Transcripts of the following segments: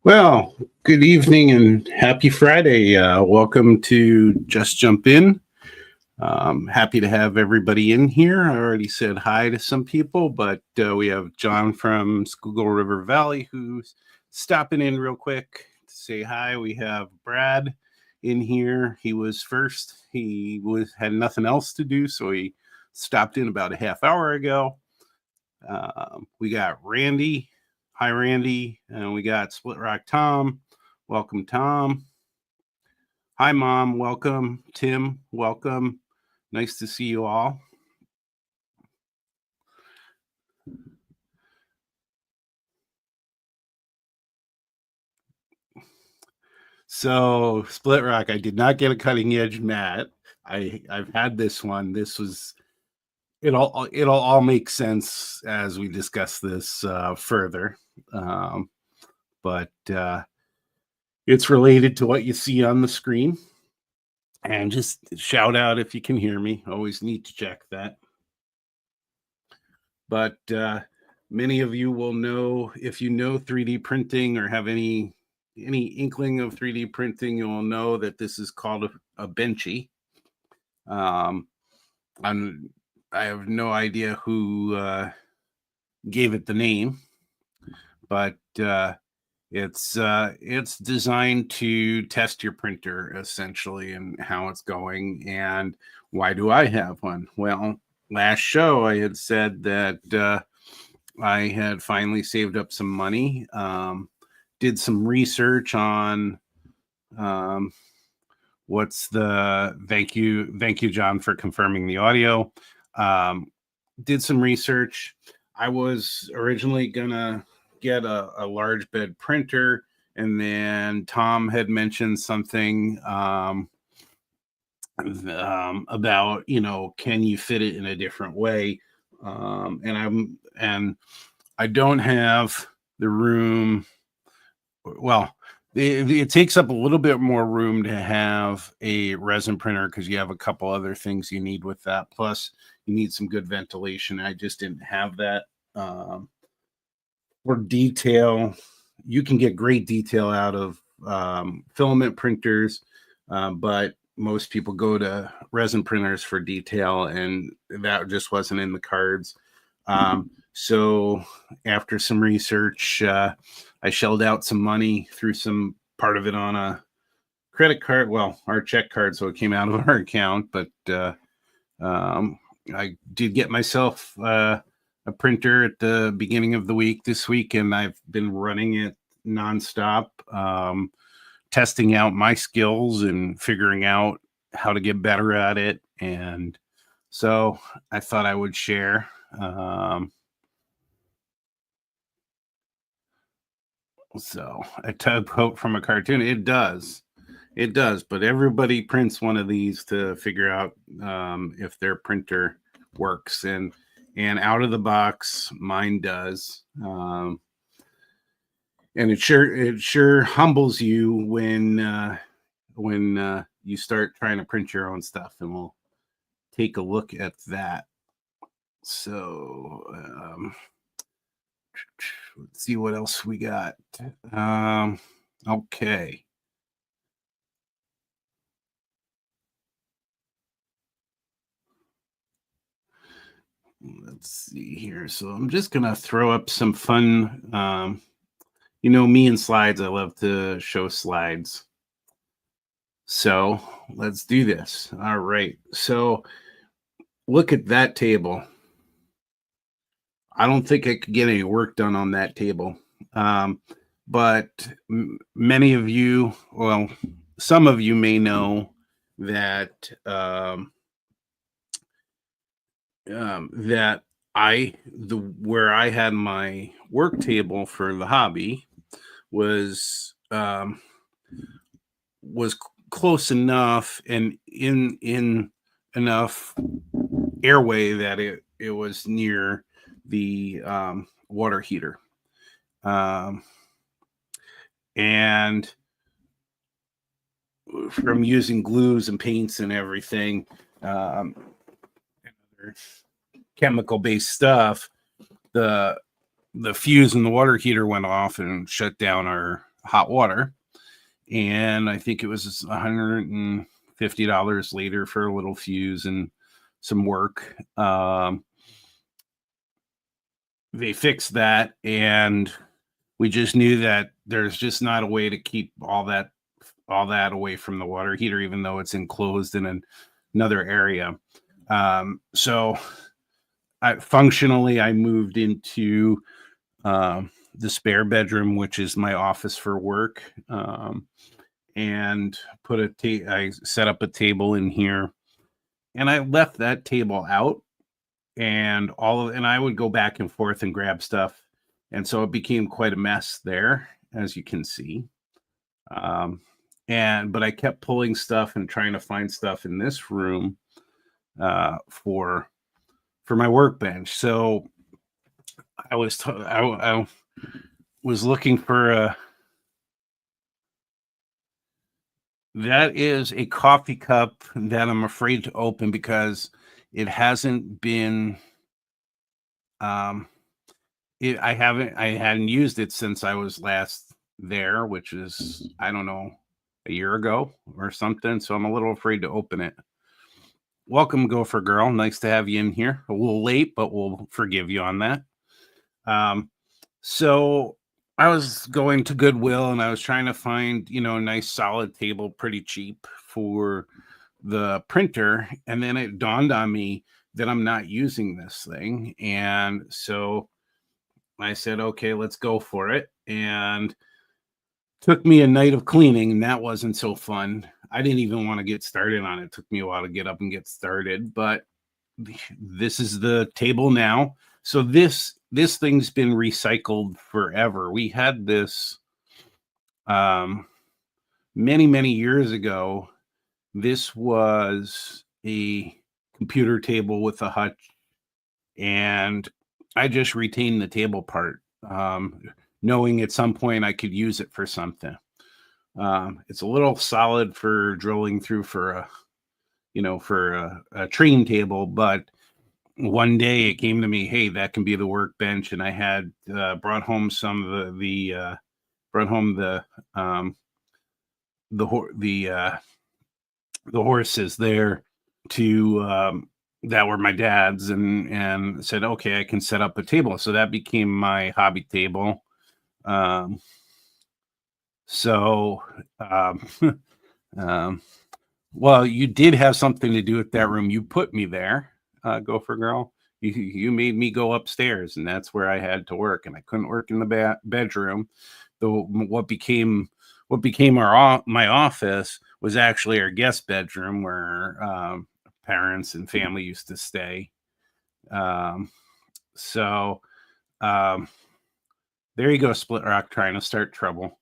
Well, good evening and happy Friday. Welcome to Just Jump In. Happy to have everybody in here. I already said hi to some people, but we have John from Schuylkill River Valley who's stopping in real quick to say hi. We have Brad in here. He was first. He had nothing else to do, so he stopped in about a half hour ago. We got Randy. Hi, Randy. And we got Split Rock Tom. Welcome, Tom. Hi, Mom. Welcome. Tim, welcome. Nice to see you all. So, Split Rock, I did not get a cutting edge mat. I've had this one. It'll all make sense as we discuss this further. But it's related to what you see on the screen. And just shout out if you can hear me. Always need to check that. But many of you will know, if you know 3D printing or have any inkling of 3D printing, you will know that this is called a benchy. I have no idea who gave it the name, but it's designed to test your printer essentially and how it's going. And why do I have one? Well, last show I had said that I had finally saved up some money, did some research on what's the thank you John for confirming the audio. Did some research. I was originally gonna get a large bed printer, and then Tom had mentioned something about, can you fit it in a different way? And I don't have the room. Well, it takes up a little bit more room to have a resin printer because you have a couple other things you need with that. Plus, you need some good ventilation. I just didn't have that. For detail, you can get great detail out of filament printers, but most people go to resin printers for detail, and that just wasn't in the cards. So after some research, I shelled out some money, threw some part of it on a credit card, well, our check card, so it came out of our account, but I did get myself a printer at the beginning of the week this week, and I've been running it nonstop, testing out my skills and figuring out how to get better at it. And so I thought I would share. So a tugboat from a cartoon, it does, but everybody prints one of these to figure out if their printer works, and out of the box, mine does. And it sure humbles you when you start trying to print your own stuff, and we'll take a look at that. So let's see what else we got. Okay. Let's see here. So I'm just gonna throw up some fun. Me and slides. I love to show slides. So let's do this. All right. So look at that table. I don't think I could get any work done on that table. But many of you, well, some of you may know that that where I had my work table for the hobby was close enough and in enough airway that it was near the water heater, and from using glues and paints and everything, chemical based stuff, the fuse in the water heater went off and shut down our hot water. And I think it was $150 later for a little fuse and some work. They fixed that, and we just knew that there's just not a way to keep all that away from the water heater, even though it's enclosed in another area. So functionally, I moved into the spare bedroom, which is my office for work, and I set up a table in here, and I left that table out, and I would go back and forth and grab stuff, and so it became quite a mess there, as you can see. But I kept pulling stuff and trying to find stuff in this room for my workbench. So I was looking for that is a coffee cup that I'm afraid to open because it hasn't been I hadn't used it since I was last there, which is, I don't know, a year ago or something. So I'm a little afraid to open it. Welcome, Gopher Girl. Nice to have you in here. A little late, but we'll forgive you on that. So I was going to Goodwill and I was trying to find, a nice solid table, pretty cheap for the printer. And then it dawned on me that I'm not using this thing. And so I said, okay, let's go for it. And took me a night of cleaning, and that wasn't so fun. I didn't even want to get started on it. It took me a while to get up and get started, but this is the table now. So this thing's been recycled forever. We had this many years ago. This was a computer table with a hutch, and I just retained the table part, knowing at some point I could use it for something. It's a little solid for drilling through for a train table, but one day it came to me, hey, that can be the workbench, and I had brought home some of the horses there to that were my dad's, and said, okay, I can set up a table. So that became my hobby table. Well, you did have something to do with that room. You put me there, Gopher Girl. You made me go upstairs, and that's where I had to work, and I couldn't work in the bedroom. What became my office was actually our guest bedroom, where parents and family used to stay. There you go, Split Rock, trying to start trouble.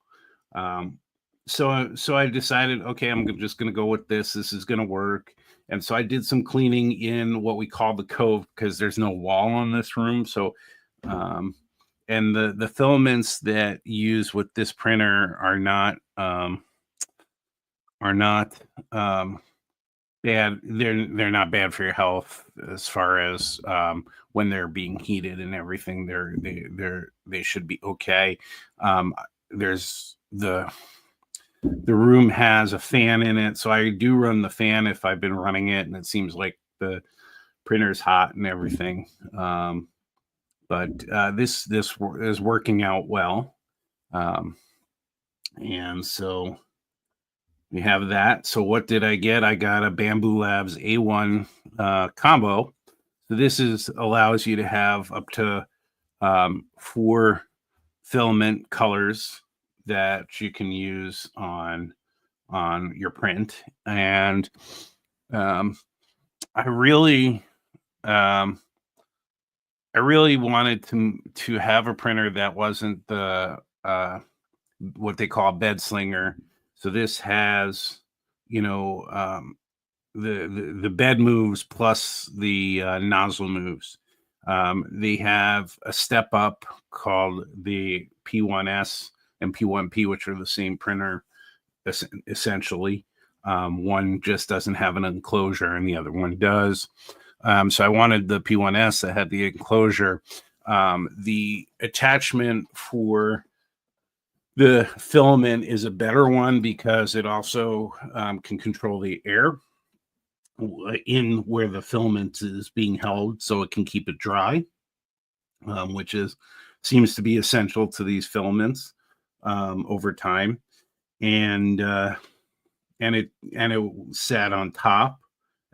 So I decided, okay, I'm just going to go with this. This is going to work. And so I did some cleaning in what we call the cove, because there's no wall on this room. So, and the filaments that use with this printer are not bad. They're not bad for your health as far as when they're being heated and everything. They should be okay. There's the room has a fan in it, so I do run the fan if I've been running it, and it seems like the printer's hot and everything. But this is working out well, and so we have that. So what did I get? I got a Bamboo Labs A1 combo. So this allows you to have up to 4 filament colors that you can use on your print. And I really wanted to have a printer that wasn't the what they call a bed slinger. So this has the bed moves plus the nozzle moves. They have a step up called the P1S and P1P, which are the same printer essentially. One just doesn't have an enclosure and the other one does. So I wanted the P1S that had the enclosure. The attachment for The filament is a better one because it also can control the air in where the filament is being held, so it can keep it dry, which is seems to be essential to these filaments over time. And it sat on top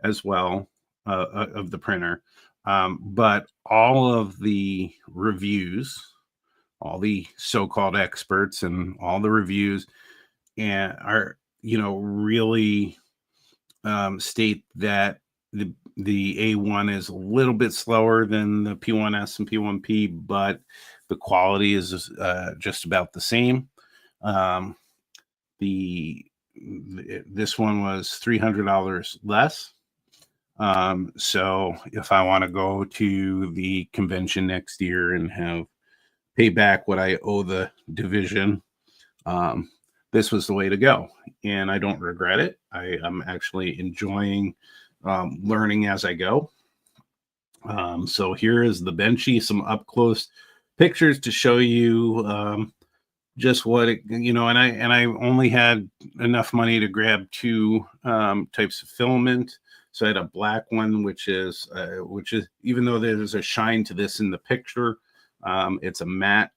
as well of the printer. But all of the reviews, all the so-called experts, and all the reviews, and are really state that the A1 is a little bit slower than the P1S and P1P, but the quality is just about the same. Um, the this one was $300 less. So if I want to go to the convention next year and have pay back what I owe the division, um, this was the way to go, and I don't regret it. I'm actually enjoying learning as I go. So here is the Benchy, some up close pictures to show you just what it, and I only had enough money to grab two types of filament. So I had a black one, which is even though there's a shine to this in the picture, it's a matte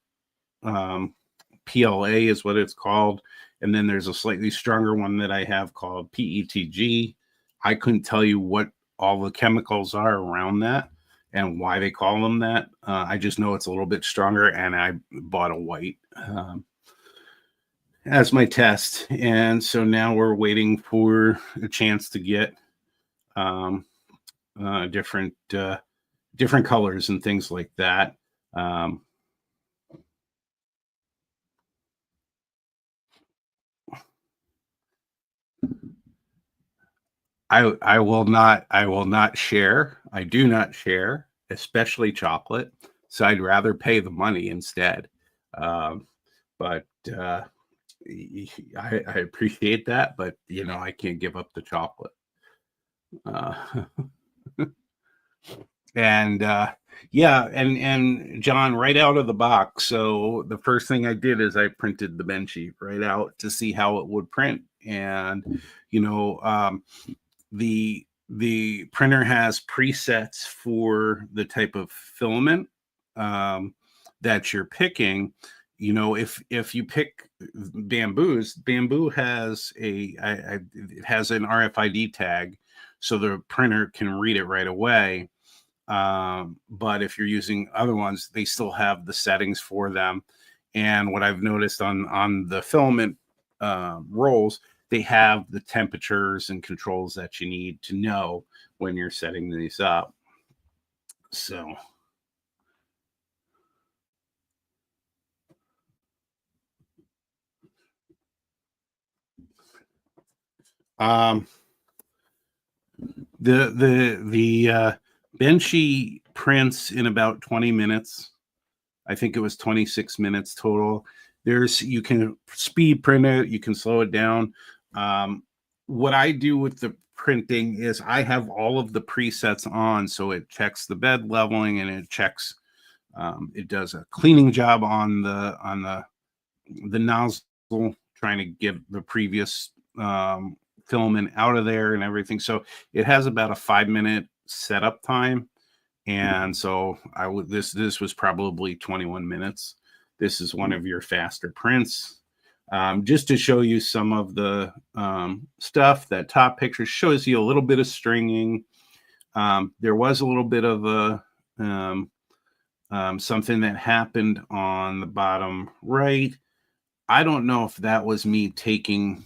PLA is what it's called. And then there's a slightly stronger one that I have called PETG. I couldn't tell you what all the chemicals are around that and why they call them that. I just know it's a little bit stronger, and I bought a white as my test. And so now we're waiting for a chance to get um, different colors and things like that. I will not share. I do not share, especially chocolate. So I'd rather pay the money instead. But I appreciate that, but I can't give up the chocolate. Uh, and yeah, and John, right out of the box. So the first thing I did is I printed the Benchy right out to see how it would print, and the printer has presets for the type of filament that you're picking. If you pick bamboo has it has an RFID tag, so the printer can read it right away. But if you're using other ones, they still have the settings for them. And what I've noticed on the filament rolls, they have the temperatures and controls that you need to know when you're setting these up. So um, the Benchy prints in about 20 minutes. I think it was 26 minutes total. You can speed print it, you can slow it down. What I do with the printing is I have all of the presets on, so it checks the bed leveling, and it checks. It does a cleaning job on the nozzle, trying to get the previous filament out of there and everything. So it has about a 5-minute setup time. And so this was probably 21 minutes. This is one of your faster prints. Just to show you some of the stuff, that top picture shows you a little bit of stringing. There was a little bit of a something that happened on the bottom right. I don't know if that was me taking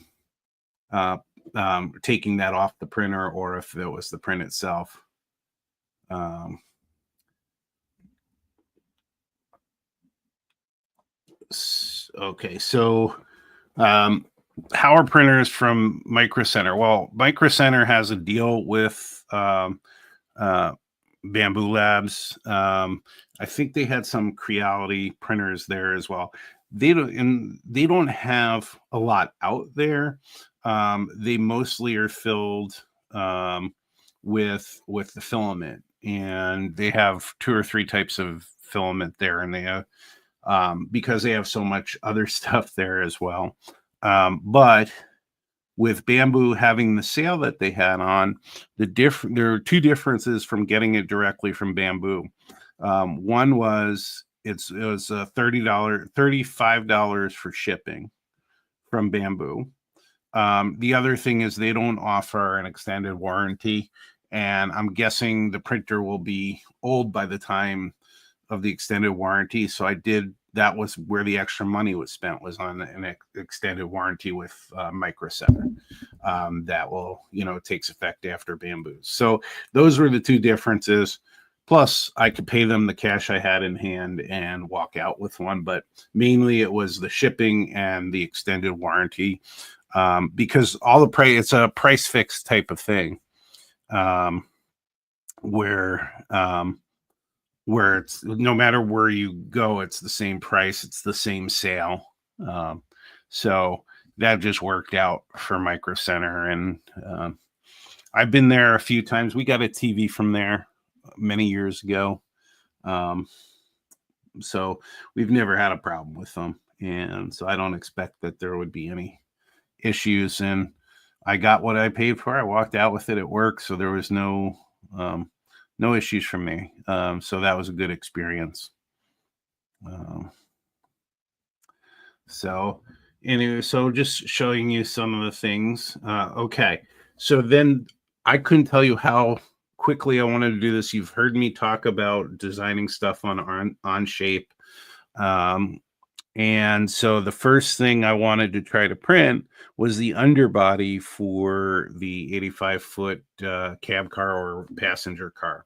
that off the printer, or if it was the print itself. Okay, so how are printers from Micro Center? Well, Micro Center has a deal with Bamboo Labs. I think they had some Creality printers there as well. They don't have a lot out there. They mostly are filled with the filament, and they have 2 or 3 types of filament there, and they have because they have so much other stuff there as well. But with bamboo having the sale that they had on, there are two differences from getting it directly from bamboo. One was it was $35 for shipping from bamboo. The other thing is they don't offer an extended warranty, and I'm guessing the printer will be old by the time of the extended warranty. So that was where the extra money was spent, was on an extended warranty with Micro Center. That will, takes effect after bamboo. So those were the two differences. Plus, I could pay them the cash I had in hand and walk out with one. But mainly it was the shipping and the extended warranty, because all the price, it's a price fixed type of thing, where it's no matter where you go, it's the same price, it's the same sale. So that just worked out for Micro Center. And I've been there a few times. We got a TV from there many years ago. So we've never had a problem with them. And so I don't expect that there would be any issues. And I got what I paid for. I walked out with it at work. So there was no issues for me. So that was a good experience. So anyway, so just showing you some of the things. Okay. So then I couldn't tell you how quickly I wanted to do this. You've heard me talk about designing stuff on Onshape. And so the first thing I wanted to try to print was the underbody for the 85-foot cab car or passenger car.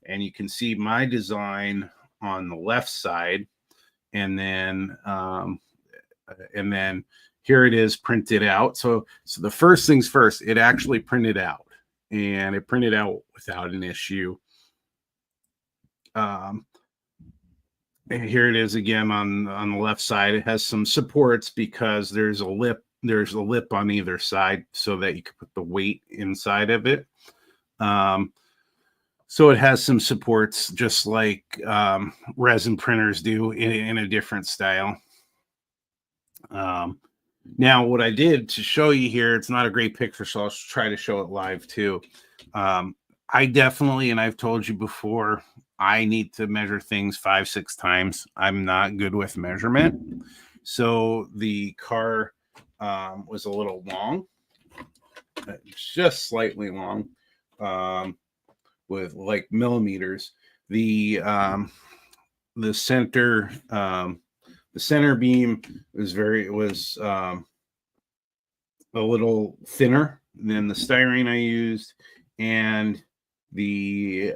And you can see my design on the left side, and then here it is printed out. So the first things first, it actually printed out, and it printed out without an issue. And here it is again on the left side. It has some supports because there's a lip on either side so that you can put the weight inside of it. So it has some supports, just like resin printers do, in a different style. Now, what I did to show you here, it's not a great picture, so I'll try to show it live too. I definitely, and I've told you before, I need to measure things 5-6 times. I'm not good with measurement. So the car was a little long, just slightly long, with like millimeters. The center beam was a little thinner than the styrene I used, and the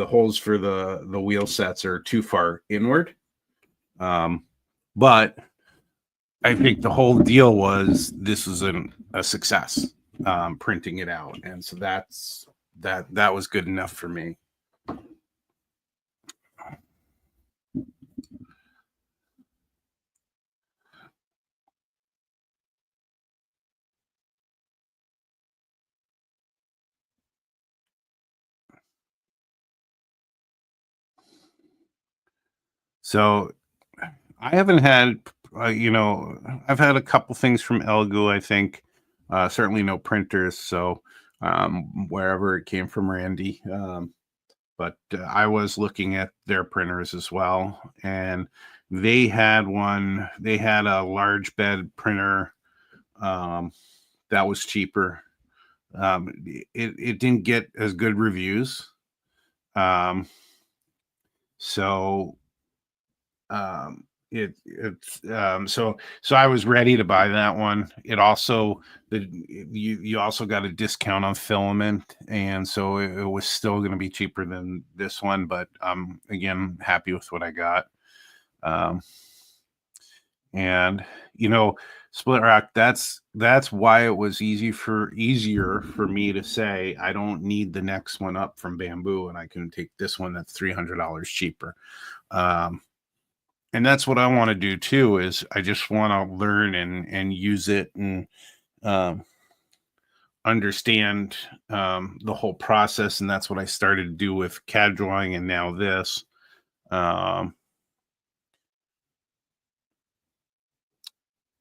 holes for the wheel sets are too far inward. But I think the whole deal was this was a success, printing it out, and so that was good enough for me. So I haven't had, I've had a couple things from Elgu, I think, certainly no printers. So wherever it came from, Randy. But I was looking at their printers as well, and they had a large bed printer that was cheaper. It didn't get as good reviews. So I was ready to buy that one. It also, you also got a discount on filament, and so it was still going to be cheaper than this one, but I'm again happy with what I got. And Split Rock, that's why it was easier for me to say I don't need the next one up from Bamboo, and I can take this one that's $300 cheaper. And that's what I want to do too, is I just want to learn and use it. And understand the whole process, and that's what I started to do with CAD drawing, and now this. Um,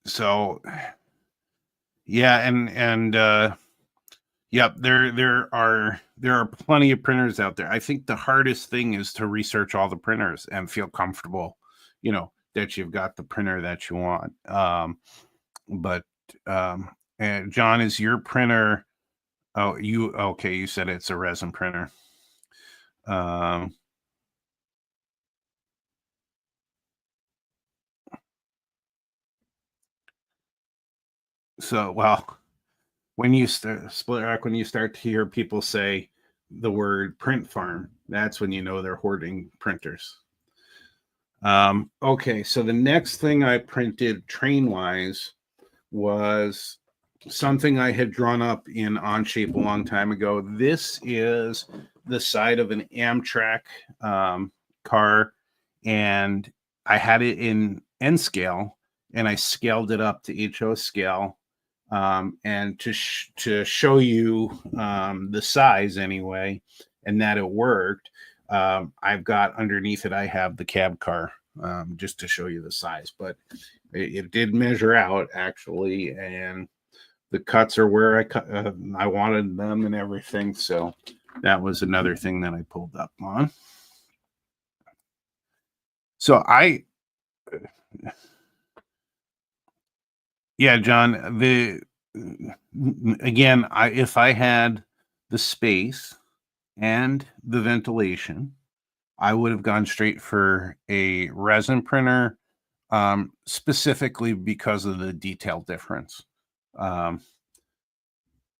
so yeah, and yep, there are plenty of printers out there. I think the hardest thing is to research all the printers and feel comfortable, that you've got the printer that you want. But and John, is your printer? Oh, you said it's a resin printer. Um, so well, when you start split rack, when you start to hear people say the word print farm, that's when you know they're hoarding printers. Okay, so the next thing I printed train wise was something I had drawn up in Onshape a long time ago. This is the side of an Amtrak car, and I had it in N scale, and I scaled it up to HO scale, and to show you the size anyway, and that it worked. I've got underneath it, I have the cab car, just to show you the size, but it did measure out actually, and the cuts are where I wanted them and everything. So that was another thing that I pulled up on. So yeah, John, if I had the space and the ventilation, I would have gone straight for a resin printer, specifically because of the detail difference. Um,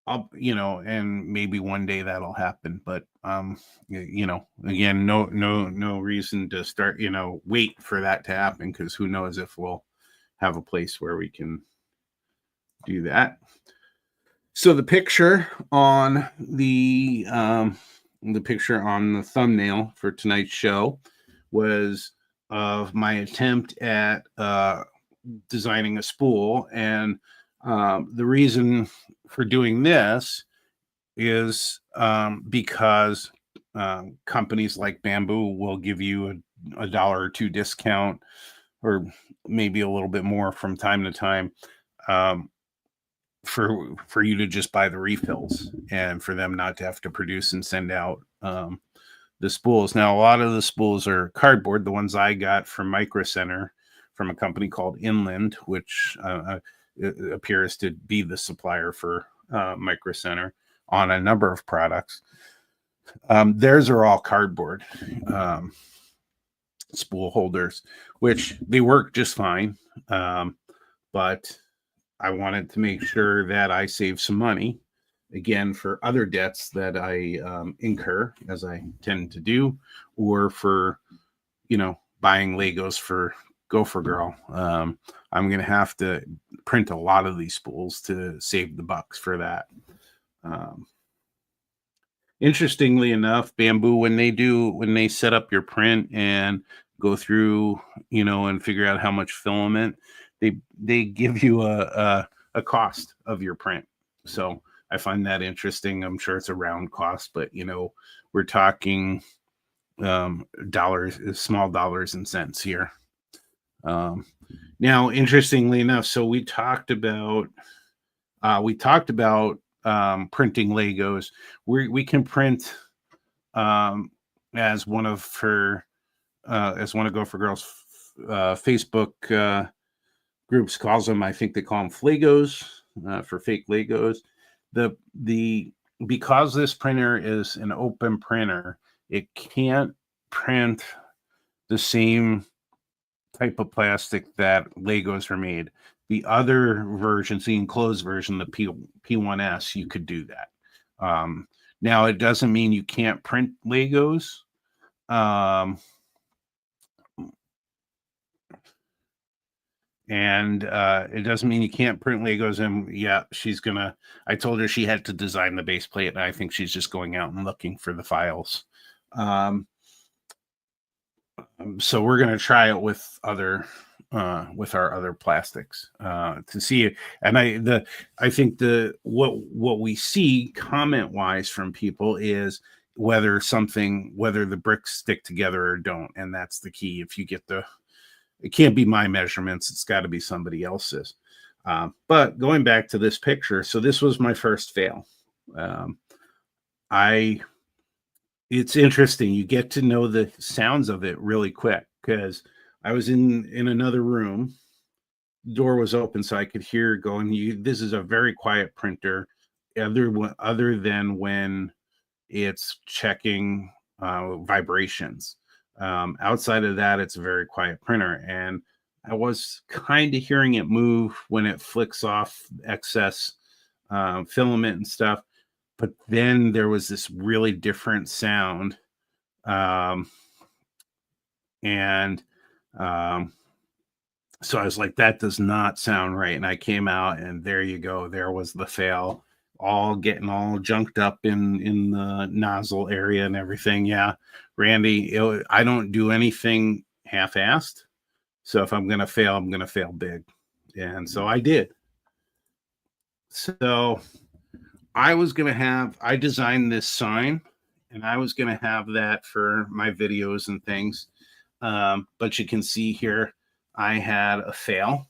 and maybe one day that'll happen, but again, no reason to start, wait for that to happen, because who knows if we'll have a place where we can do that. So the picture on the thumbnail for tonight's show was of my attempt at designing a spool, and the reason for doing this is because companies like Bamboo will give you a dollar or two discount, or maybe a little bit more from time to time, for you to just buy the refills, and for them not to have to produce and send out the spools. Now, a lot of the spools are cardboard. The ones I got from Micro Center, from a company called Inland, which appears to be the supplier for Micro Center on a number of products. Theirs are all cardboard spool holders, which they work just fine. But I wanted to make sure that I save some money, again, for other debts that I incur, as I tend to do, or for, buying Legos for Gopher Girl. I'm going to have to print a lot of these spools to save the bucks for that. Interestingly enough, Bamboo, when they set up your print and go through, and figure out how much filament, they give you a cost of your print. So I find that interesting. I'm sure it's a round cost, but we're talking dollars, small dollars and cents here. Now, interestingly enough, so we talked about printing Legos. We can print as one of Gopher Girl's Facebook groups calls them. I think they call them Flagos, for fake Legos. Because this printer is an open printer, it can't print the same type of plastic that Legos are made. The other versions, the enclosed version, the P1S, you could do that. Now, it doesn't mean you can't print Legos. And it doesn't mean you can't print Legos. And yeah, I told her she had to design the base plate, and I think she's just going out and looking for the files. So we're going to try it with other with our other plastics to see it. And I think what we see comment wise from people is whether the bricks stick together or don't, and that's the key. If you get it can't be my measurements, it's got to be somebody else's. But going back to this picture, so this was my first fail. I It's interesting. You get to know the sounds of it really quick because I was in another room. Door was open, so I could hear going. This is a very quiet printer, other than when it's checking vibrations. Outside of that, it's a very quiet printer, and I was kind of hearing it move when it flicks off excess filament and stuff. But then there was this really different sound, and so I was like, that does not sound right. And I came out, and there you go. There was the fail, all getting all junked up in the nozzle area and everything. Yeah, Randy, I don't do anything half-assed. So if I'm gonna fail, I'm gonna fail big, and so I did. So I designed this sign, and I was gonna have that for my videos and things. But you can see here, I had a fail.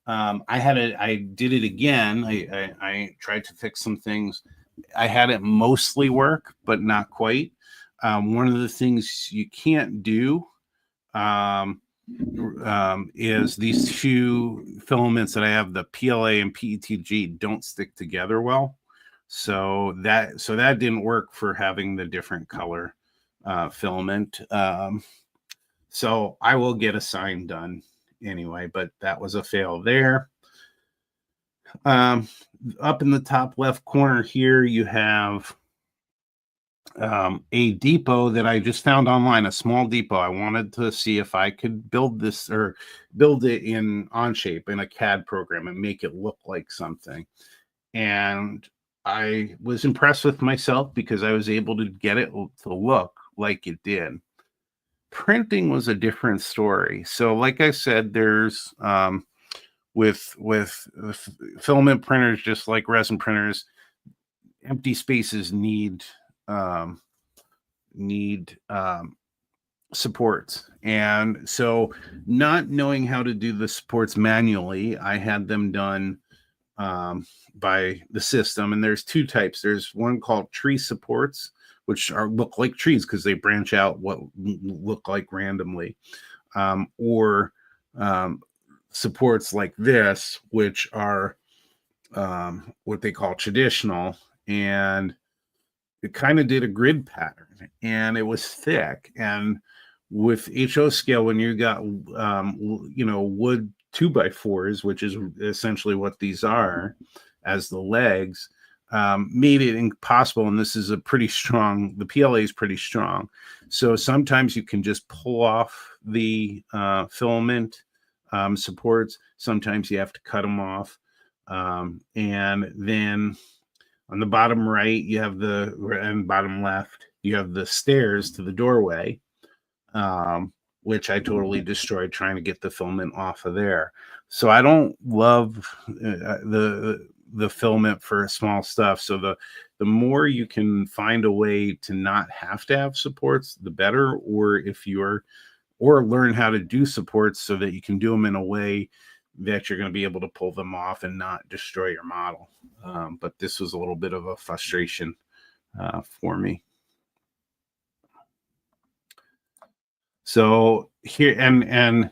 I did it again. I tried to fix some things. I had it mostly work, but not quite. One of the things you can't do is these two filaments that I have, the PLA and PETG, don't stick together well. So that didn't work for having the different color filament. So I will get a sign done anyway, but that was a fail there. Up in the top left corner here, you have a depot that I just found online, a small depot. I wanted to see if I could build this or build it in Onshape in a CAD program and make it look like something. And I was impressed with myself because I was able to get it to look like it did. Printing was a different story. So like I said, there's with filament printers, just like resin printers, empty spaces need supports. And so not knowing how to do the supports manually, I had them done by the system. And there's two types. There's one called tree supports, which look like trees because they branch out what look like randomly, or supports like this, which are what they call traditional, and it kind of did a grid pattern, and it was thick. And with HO scale, when you got wood 2x4s, which is essentially what these are, as the legs, made it impossible. And this is the PLA is pretty strong. So sometimes you can just pull off the filament supports. Sometimes you have to cut them off. And then on the bottom right, you have and bottom left, you have the stairs to the doorway, which I totally destroyed trying to get the filament off of there. So I don't love the filament for small stuff. So the more you can find a way to not have to have supports, the better. Or learn how to do supports so that you can do them in a way that you're going to be able to pull them off and not destroy your model. But this was a little bit of a frustration for me. So here, and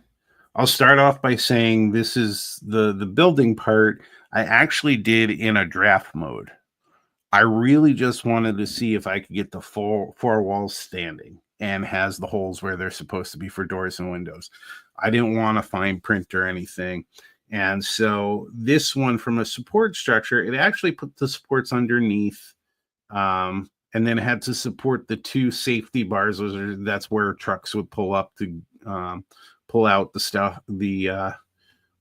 I'll start off by saying this is the building part I actually did in a draft mode. I really just wanted to see if I could get the four walls standing and has the holes where they're supposed to be for doors and windows. I didn't want to fine print or anything. And so this one, from a support structure, it actually put the supports underneath, and then it had to support the two safety bars. That's where trucks would pull up to pull out the stuff,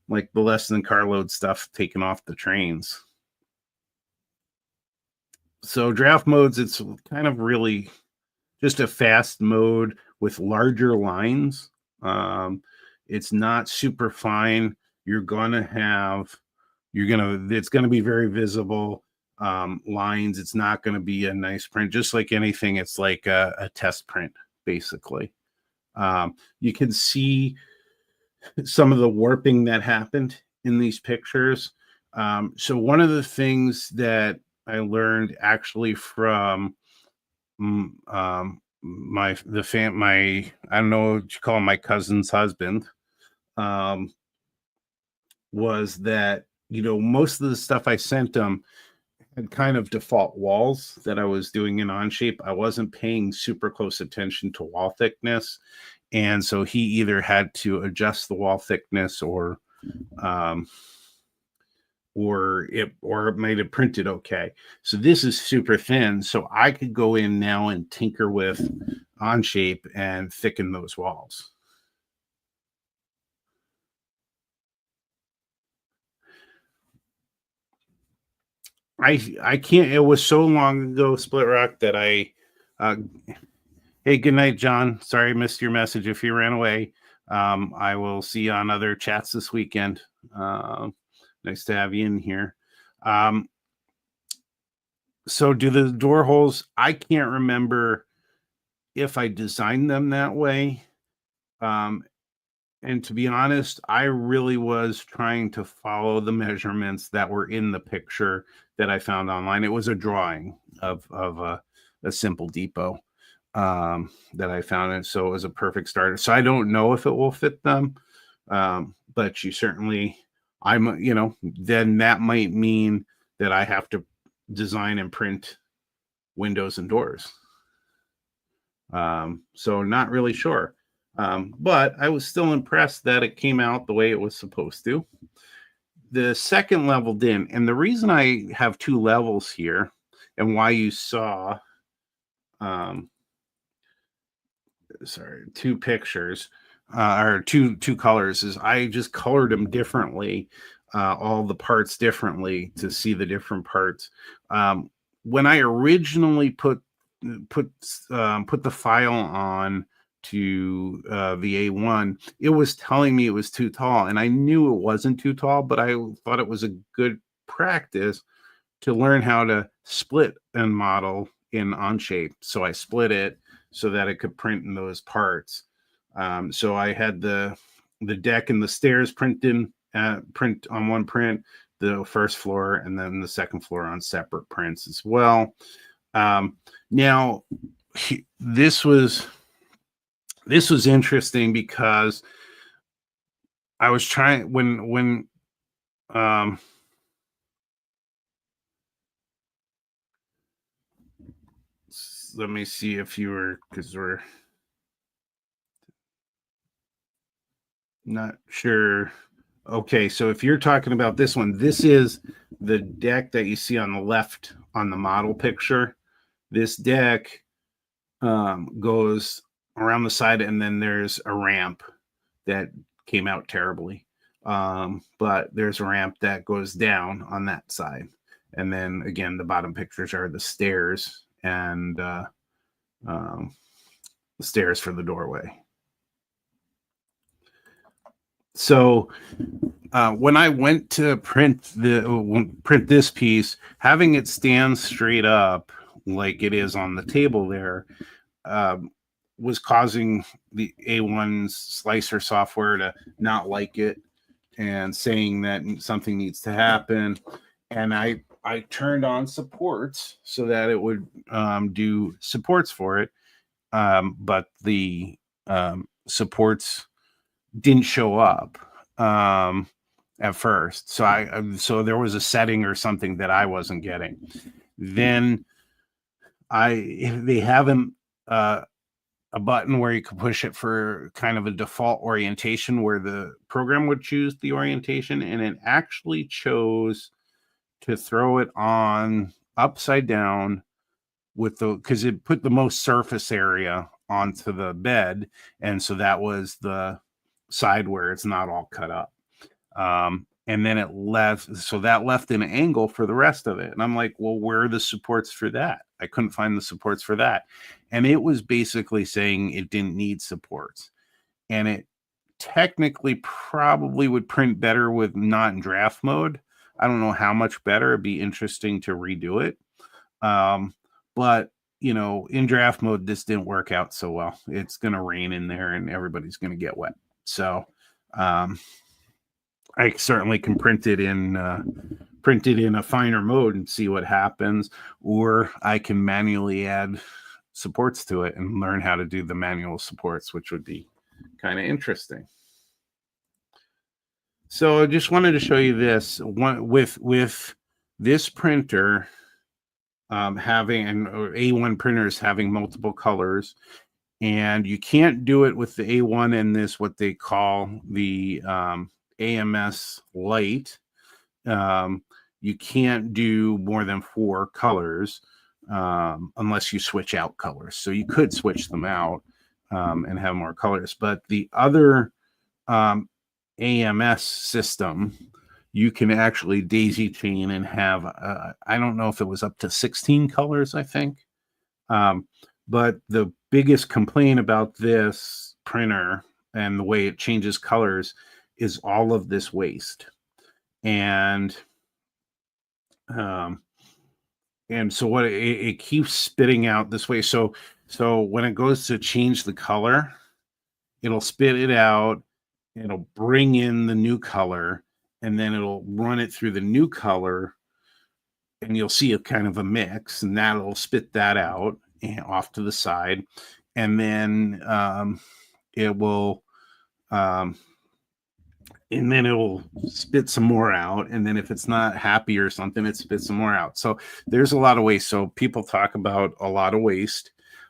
like the less than carload stuff taken off the trains. So draft modes, it's kind of really just a fast mode with larger lines. It's not super fine. You're gonna have, it's gonna be very visible lines. It's not gonna be a nice print. Just like anything, it's like a test print, basically. You can see some of the warping that happened in these pictures. So one of the things that I learned actually from my I don't know what you call him, my cousin's husband, um, was that most of the stuff I sent him had kind of default walls that I was doing in Onshape. I wasn't paying super close attention to wall thickness, and so he either had to adjust the wall thickness um, or it made it printed okay. So this is super thin, so I could go in now and tinker with Onshape and thicken those walls. I can't. It was so long ago, Split Rock, that hey, good night, John. Sorry I missed your message if you ran away. I will see you on other chats this weekend. Nice to have you in here. So do the door holes, I can't remember if I designed them that way. And to be honest, I really was trying to follow the measurements that were in the picture that I found online. It was a drawing of a simple depot that I found, and so it was a perfect starter. So I don't know if it will fit them, but you certainly, then that might mean that I have to design and print windows and doors. So not really sure. But I was still impressed that it came out the way it was supposed to. The second level didn't. And the reason I have two levels here and why you saw, two pictures or two colors is I just colored them differently, all the parts differently to see the different parts. When I originally put the file on to the A1, it was telling me it was too tall, and I knew it wasn't too tall, but I thought it was a good practice to learn how to split and model in Onshape. So I split it so that it could print in those parts. So I had the deck and the stairs print on one print, the first floor, and then the second floor on separate prints as well. Now this was interesting because I was trying when let me see if you were, because we're not sure. Okay, so if you're talking about this one, this is the deck that you see on the left on the model picture. This deck goes around the side, and then there's a ramp that came out terribly. But there's a ramp that goes down on that side. And then again, the bottom pictures are the stairs and the stairs for the doorway. So when I went to print this piece, having it stand straight up like it is on the table there was causing the A1's slicer software to not like it and saying that something needs to happen. And I turned on supports so that it would do supports for it, but the supports didn't show up at first. So there was a setting or something that I wasn't getting. Then they have a button where you could push it for kind of a default orientation where the program would choose the orientation, and it actually chose to throw it on upside down because it put the most surface area onto the bed, and so that was the side where it's not all cut up. And then it left an angle for the rest of it. And I'm like, well, where are the supports for that? I couldn't find the supports for that. And it was basically saying it didn't need supports. And technically probably would print better with not in draft mode. I don't know how much better. It'd be interesting to redo it. But in draft mode, this didn't work out so well. It's going to rain in there and everybody's going to get wet. So um, I certainly can print it in a finer mode and see what happens, or I can manually add supports to it and learn how to do the manual supports, which would be kind of interesting. So I just wanted to show you this one with this printer having an A1 printers having multiple colors, and you can't do it with the A1 and this what they call the AMS Lite. You can't do more than 4 colors unless you switch out colors. So you could switch them out and have more colors. But the other AMS system, you can actually daisy chain and have, I don't know if it was up to 16 colors, I think. But the biggest complaint about this printer and the way it changes colors is all of this waste. And so what it keeps spitting out this way. So when it goes to change the color, it'll spit it out, it'll bring in the new color, and then it'll run it through the new color, and you'll see a kind of a mix, and that'll spit that out and off to the side, and then it will and then it'll spit some more out, and then if it's not happy or something, it spits some more out. So there's a lot of waste. So people talk about a lot of waste.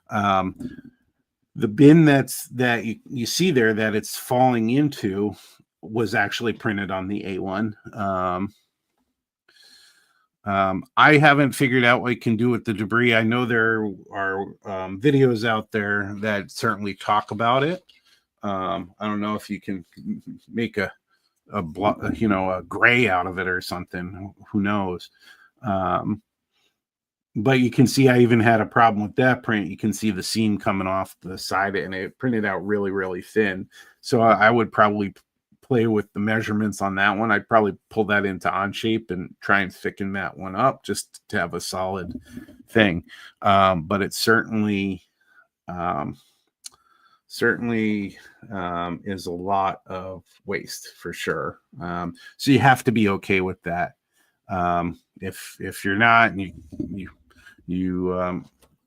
The bin that you see there that it's falling into was actually printed on the A1. I haven't figured out what you can do with the debris. I know there are videos out there that certainly talk about it. I don't know if you can make a gray out of it or something. Who knows? But you can see I even had a problem with that print. You can see the seam coming off the side, and it printed out really, really thin. So I would probably play with the measurements on that one. I'd probably pull that into Onshape and try and thicken that one up just to have a solid thing. But it certainly is a lot of waste for sure. So you have to be okay with that. If you're not, and you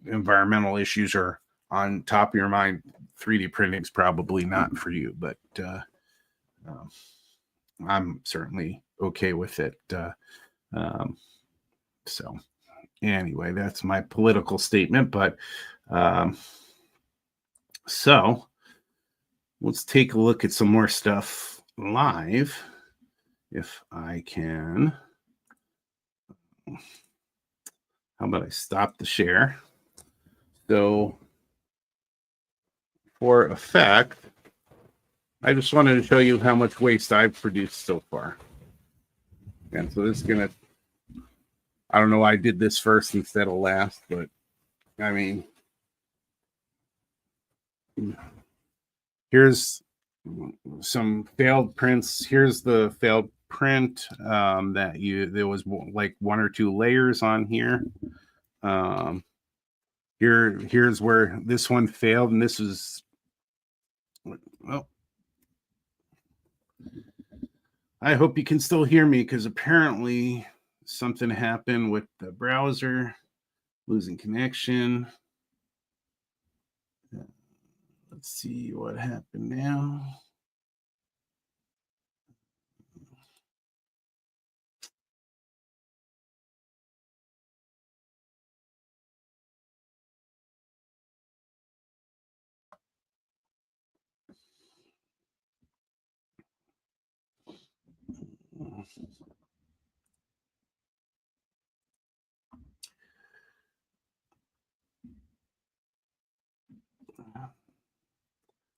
environmental issues are on top of your mind, 3D printing is probably not for you. But I'm certainly okay with it. So anyway, that's my political statement. But so let's take a look at some more stuff live, if I can. How about I stop the share? So for effect, I just wanted to show you how much waste I've produced so far. And so this is going to, I don't know why I did this first instead of last, but I mean, here's some failed prints. Here's the failed print there was like 1 or 2 layers on here. Here's where this one failed, and this is, well, I hope you can still hear me, because apparently something happened with the browser, losing connection. Let's see what happened now.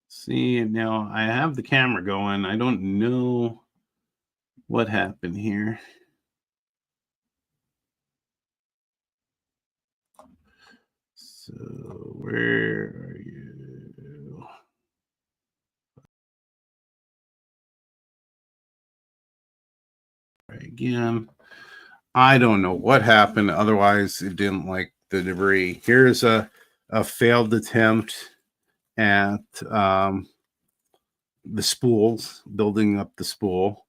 See, now I have the camera going. I don't know what happened here. So where are you? Try again. I don't know what happened. Otherwise, it didn't like the debris. Here's a failed attempt at the spools, building up the spool.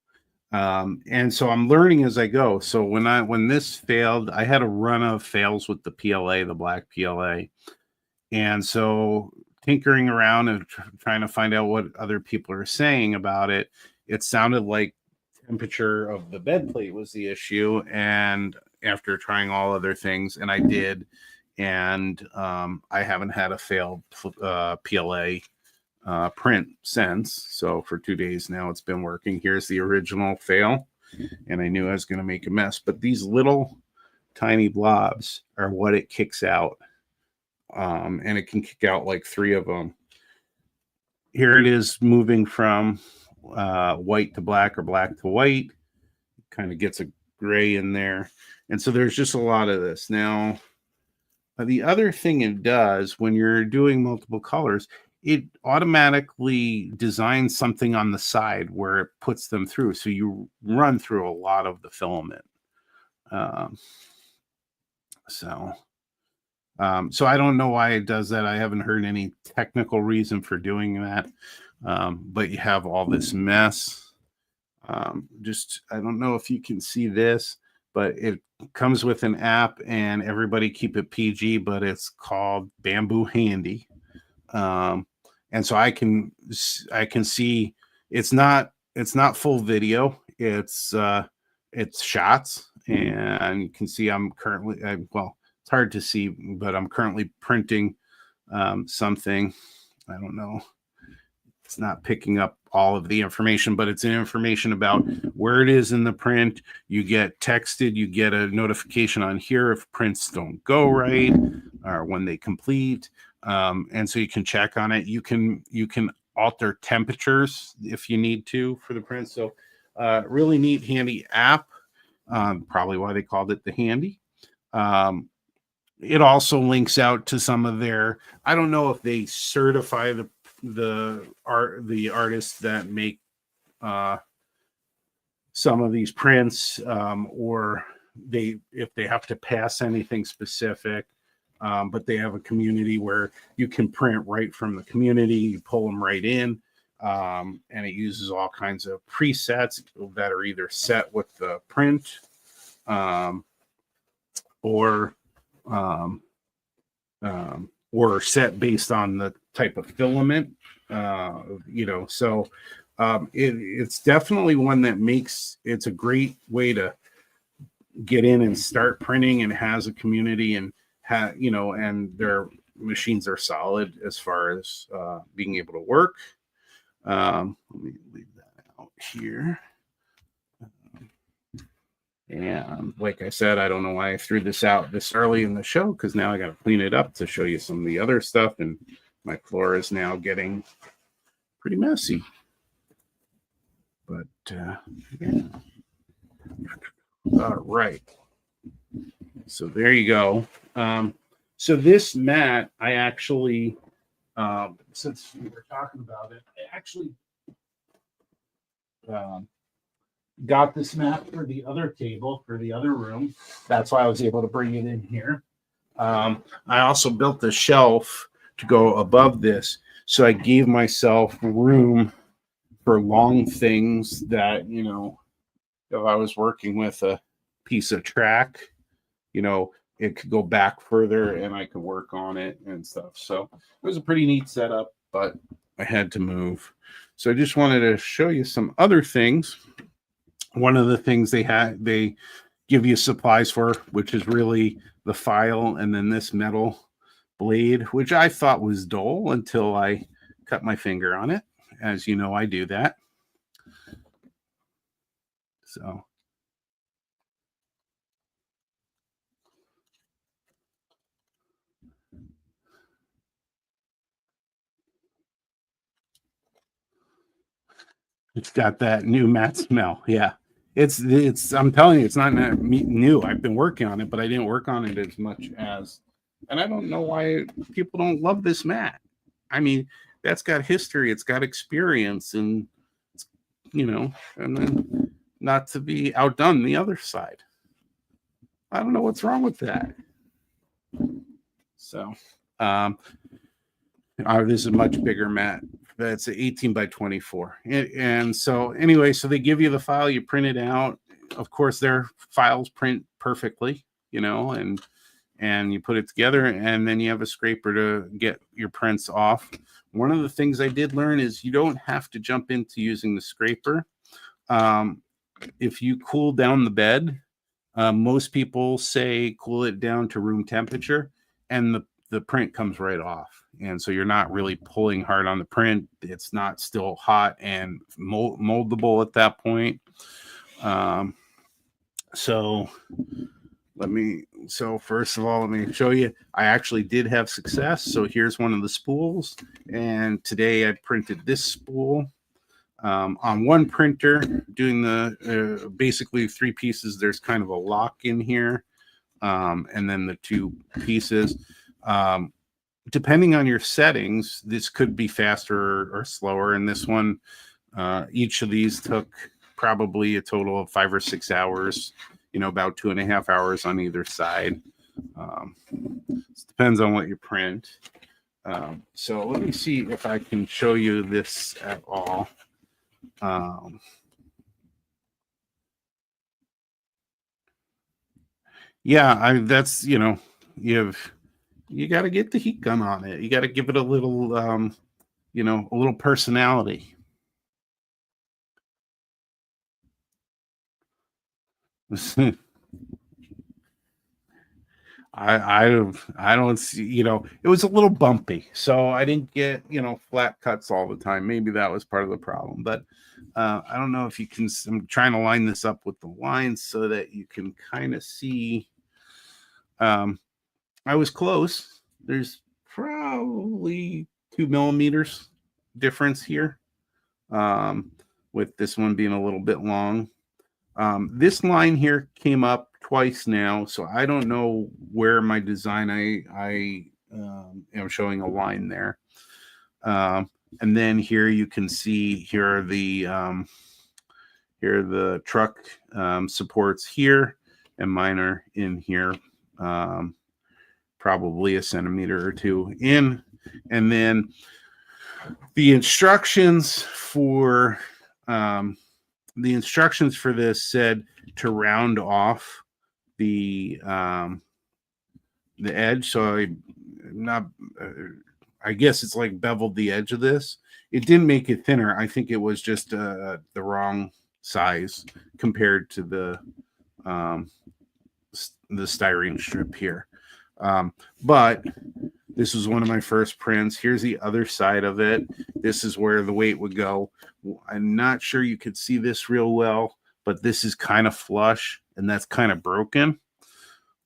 And so I'm learning as I go. So when this failed, I had a run of fails with the PLA, the black PLA. And so tinkering around and trying to find out what other people are saying about it, it sounded like temperature of the bed plate was the issue. And after trying all other things, and I did, and I haven't had a failed PLA print since. So for 2 days now, it's been working. Here's the original fail, and I knew I was going to make a mess. But these little tiny blobs are what it kicks out, and it can kick out like 3 of them. Here it is moving from white to black or black to white. Kind of gets a gray in there, and so there's just a lot of this now. The other thing it does when you're doing multiple colors, it automatically designs something on the side where it puts them through. So you run through a lot of the filament. So I don't know why it does that. I haven't heard any technical reason for doing that. But you have all this mess. I don't know if you can see this, but it comes with an app, and everybody keep it PG, but it's called Bamboo Handy. And so I can see it's not full video. It's shots, and you can see I'm currently, it's hard to see, but I'm currently printing something. I don't know. It's not picking up all of the information, but it's an information about where it is in the print. You get texted, you get a notification on here if prints don't go right or when they complete. And so you can check on it. You can alter temperatures if you need to for the print. So really neat, handy app. Probably why they called it the Handy. It also links out to some of their, I don't know if they certify the artists that make some of these prints, or if they have to pass anything specific. But they have a community where you can print right from the community. You pull them right in, and it uses all kinds of presets that are either set with the print, or set based on the type of filament. So it's definitely one that it's a great way to get in and start printing, and has a community, and and their machines are solid as far as being able to work. Let me leave that out here. And like I said, I don't know why I threw this out this early in the show, because now I got to clean it up to show you some of the other stuff, and my floor is now getting pretty messy. But yeah. All right. So there you go. So this mat, I actually, since we were talking about it, I actually got this mat for the other table, for the other room. That's why I was able to bring it in here. I also built the shelf to go above this. So I gave myself room for long things that, if I was working with a piece of track, it could go back further and I could work on it and stuff. So it was a pretty neat setup, but I had to move. So I just wanted to show you some other things. One of the things they give you supplies for, which is really the file, and then this metal blade, which I thought was dull until I cut my finger on it. As you know, I do that. So it's got that new mat smell. Yeah. It's I'm telling you, it's not new. I've been working on it, but I didn't work on it as much as, and I don't know why people don't love this mat. I mean, that's got history, it's got experience, and and then not to be outdone the other side. I don't know what's wrong with that. So, this is a much bigger mat. That's 18 by 24. And so anyway, so they give you the file, you print it out. Of course, their files print perfectly, and you put it together, and then you have a scraper to get your prints off. One of the things I did learn is you don't have to jump into using the scraper. If you cool down the bed, most people say cool it down to room temperature, and the print comes right off. And so you're not really pulling hard on the print. It's not still hot and moldable at that point. So first of all, let me show you. I actually did have success. So here's one of the spools. And today I printed this spool on one printer, doing the basically 3 pieces. There's kind of a lock in here, and then the 2 pieces. Depending on your settings, this could be faster or slower. And this one, each of these took probably a total of 5 or 6 hours, about 2.5 hours on either side. It depends on what you print. So let me see if I can show you this at all. That's, you got to get the heat gun on it. You got to give it a little, a little personality. I don't see, it was a little bumpy, so I didn't get, flat cuts all the time. Maybe that was part of the problem, but I don't know if you can. I'm trying to line this up with the lines so that you can kind of see. I was close. There's probably 2 millimeters difference here, with this one being a little bit long. This line here came up twice now, so I don't know where my design I am showing a line there. And then here you can see here are the truck supports here, and mine are in here, probably a centimeter or 2 in. And then the instructions for this said to round off the edge. So I guess it's like beveled the edge of this. It didn't make it thinner. I think it was just the wrong size compared to the styrene strip here. But this was one of my first prints. Here's the other side of it. This is where the weight would go. I'm not sure you could see this real well, but this is kind of flush, and that's kind of broken.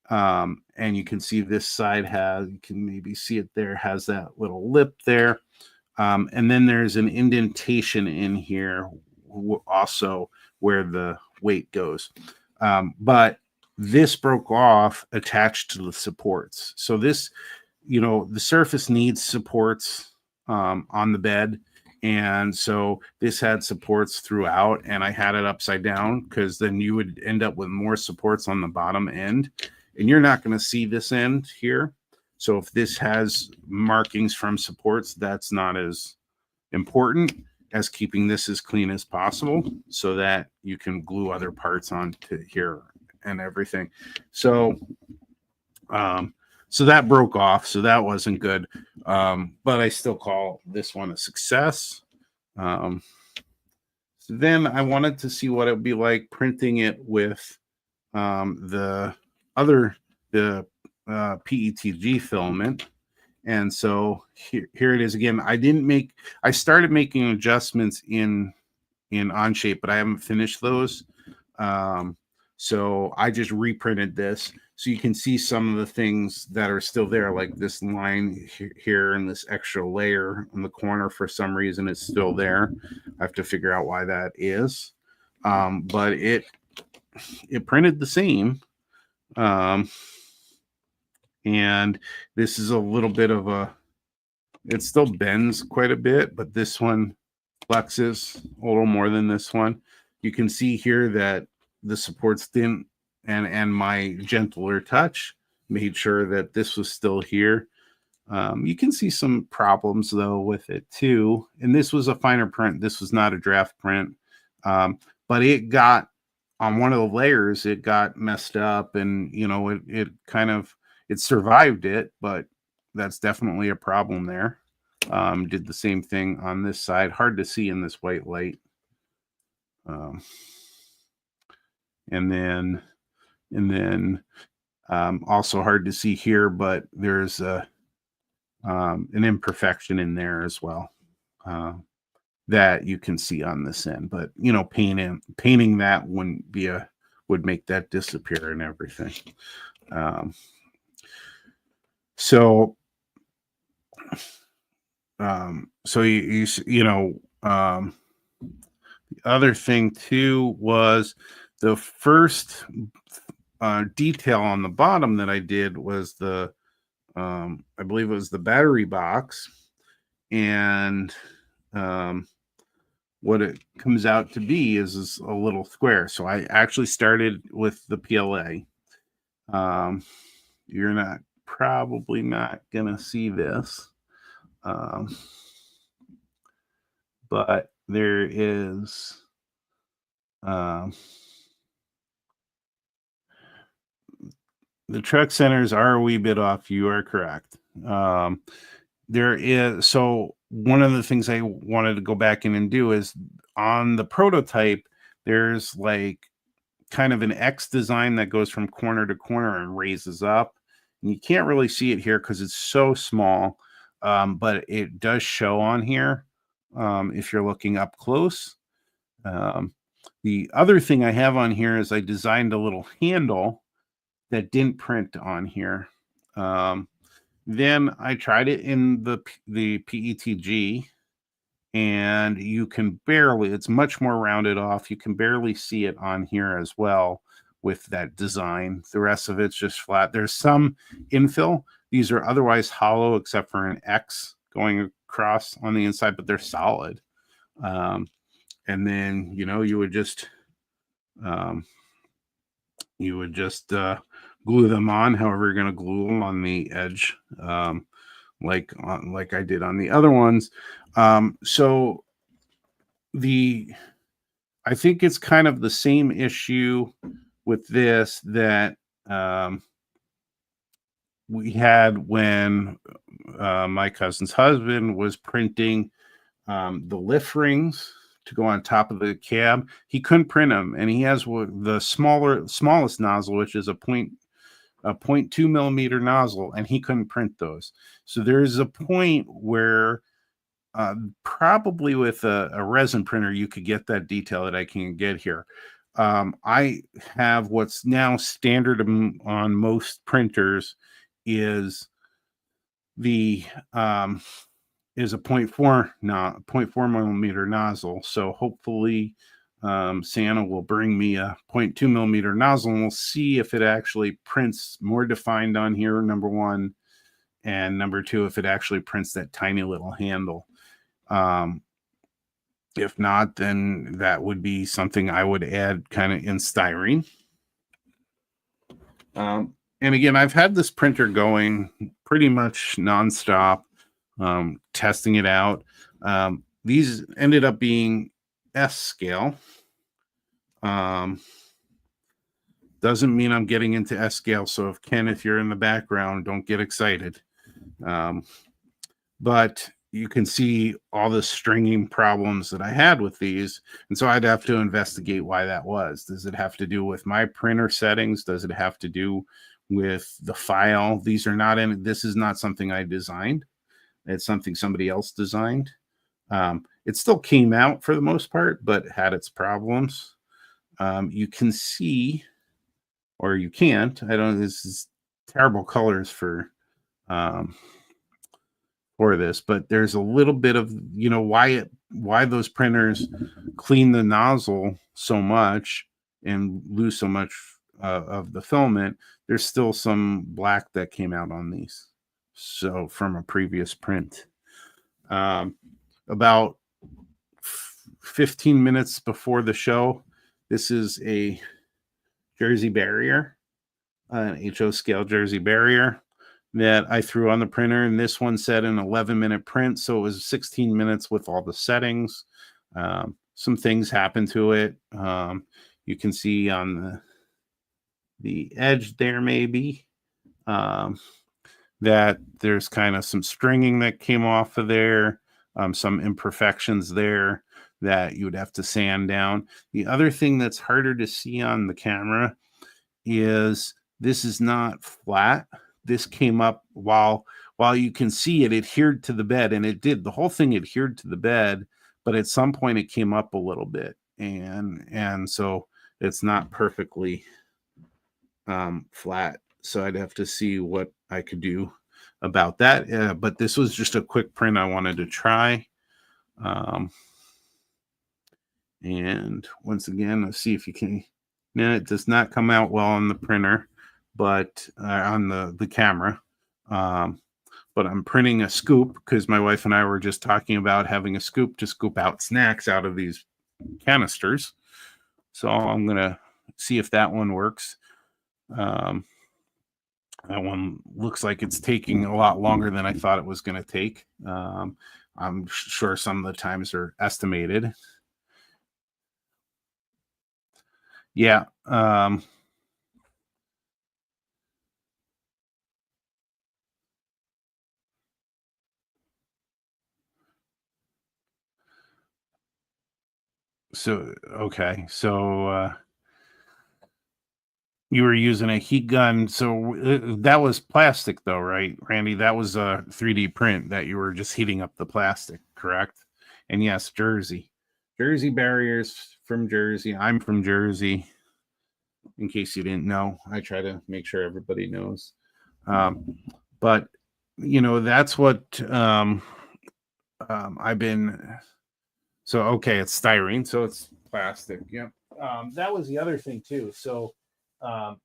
And you can see this side you can maybe see it there, has that little lip there. And then there's an indentation in here also where the weight goes. But this broke off attached to the supports. So this, the surface needs supports on the bed. And so this had supports throughout, and I had it upside down because then you would end up with more supports on the bottom end, and you're not going to see this end here. So if this has markings from supports, that's not as important as keeping this as clean as possible so that you can glue other parts onto here and everything. So that broke off, so that wasn't good. But I still call this one a success. So then I wanted to see what it would be like printing it with the PETG filament. And so here it is again. I started making adjustments in Onshape, but I haven't finished those. So I just reprinted this. So you can see some of the things that are still there, like this line here and this extra layer in the corner. For some reason, it's still there. I have to figure out why that is. But it printed the same. And this is a little bit of it still bends quite a bit, but this one flexes a little more than this one. You can see here that the supports didn't, and my gentler touch made sure that this was still here. You can see some problems though with it too. And this was a finer print. This was not a draft print. But it got on one of the layers, it got messed up, and it kind of it survived it, but that's definitely a problem there. Did the same thing on this side. Hard to see in this white light. And then also hard to see here, but there's an imperfection in there as well that you can see on this end. But painting that would make that disappear and everything. So the other thing too was the first detail on the bottom that I did was the I believe it was the battery box, and what it comes out to be is a little square. So I actually started with the PLA. You're probably not gonna see this, but there is the truck centers are a wee bit off. You are correct. There is, so one of the things I wanted to go back in and do is on the prototype, there's like kind of an X design that goes from corner to corner and raises up. And you can't really see it here because it's so small, but it does show on here if you're looking up close. The other thing I have on here is I designed a little handle that didn't print on here. Then I tried it in the PETG, and you can barely, it's much more rounded off. You can barely see it on here as well with that design. The rest of it's just flat. There's some infill. These are otherwise hollow except for an X going across on the inside, but they're solid. And then, you would just glue them on however you're going to glue them on the edge, like I did on the other ones. So I think it's kind of the same issue with this that we had when my cousin's husband was printing the lift rings to go on top of the cab. He couldn't print them, and he has the smallest nozzle, which is a 0.2 millimeter nozzle, and he couldn't print those. So there's a point where probably with a resin printer you could get that detail that I can get here. I have what's now standard on most printers is the is a 0.4 millimeter nozzle. So hopefully Santa will bring me a 0.2 millimeter nozzle, and we'll see if it actually prints more defined on here, number one, and number two, if it actually prints that tiny little handle. If not, then that would be something I would add kind of in styrene. And again, I've had this printer going pretty much nonstop, testing it out. These ended up being S scale. Doesn't mean I'm getting into S scale. So if you're in the background, don't get excited. But you can see all the stringing problems that I had with these. And so I'd have to investigate why that was. Does it have to do with my printer settings? Does it have to do with the file? This is not something I designed. It's something somebody else designed. It still came out for the most part, but had its problems. You can see, or you can't. I don't. This is terrible colors for this, but there's a little bit of why those printers clean the nozzle so much and lose so much of the filament. There's still some black that came out on these. So from a previous print, about 15 minutes before the show, This is a Jersey barrier, an HO scale Jersey barrier that I threw on the printer. And this one said an 11-minute print. So it was 16 minutes with all the settings. Some things happened to it. You can see on the edge there, maybe, that there's kind of some stringing that came off of there, some imperfections there that you would have to sand down. The other thing that's harder to see on the camera is this is not flat. This came up while you can see it adhered to the bed, and it did. The whole thing adhered to the bed, but at some point it came up a little bit, and so it's not perfectly flat. So I'd have to see what I could do about that. But this was just a quick print I wanted to try. And once again, let's see if you can. Now, it does not come out well on the printer, but on the camera. But I'm printing a scoop because my wife and I were just talking about having a scoop to scoop out snacks out of these canisters. So I'm going to see if that one works. That one looks like it's taking a lot longer than I thought it was going to take. I'm sure some of the times are estimated. Yeah. So, okay. So, you were using a heat gun. So that was plastic though, right, Randy? That was a 3D print that you were just heating up the plastic, correct? And yes, Jersey barriers from Jersey. I'm from Jersey. In case you didn't know, I try to make sure everybody knows. But that's what I've been. So okay, it's styrene, so it's plastic. Yep. That was the other thing too. So and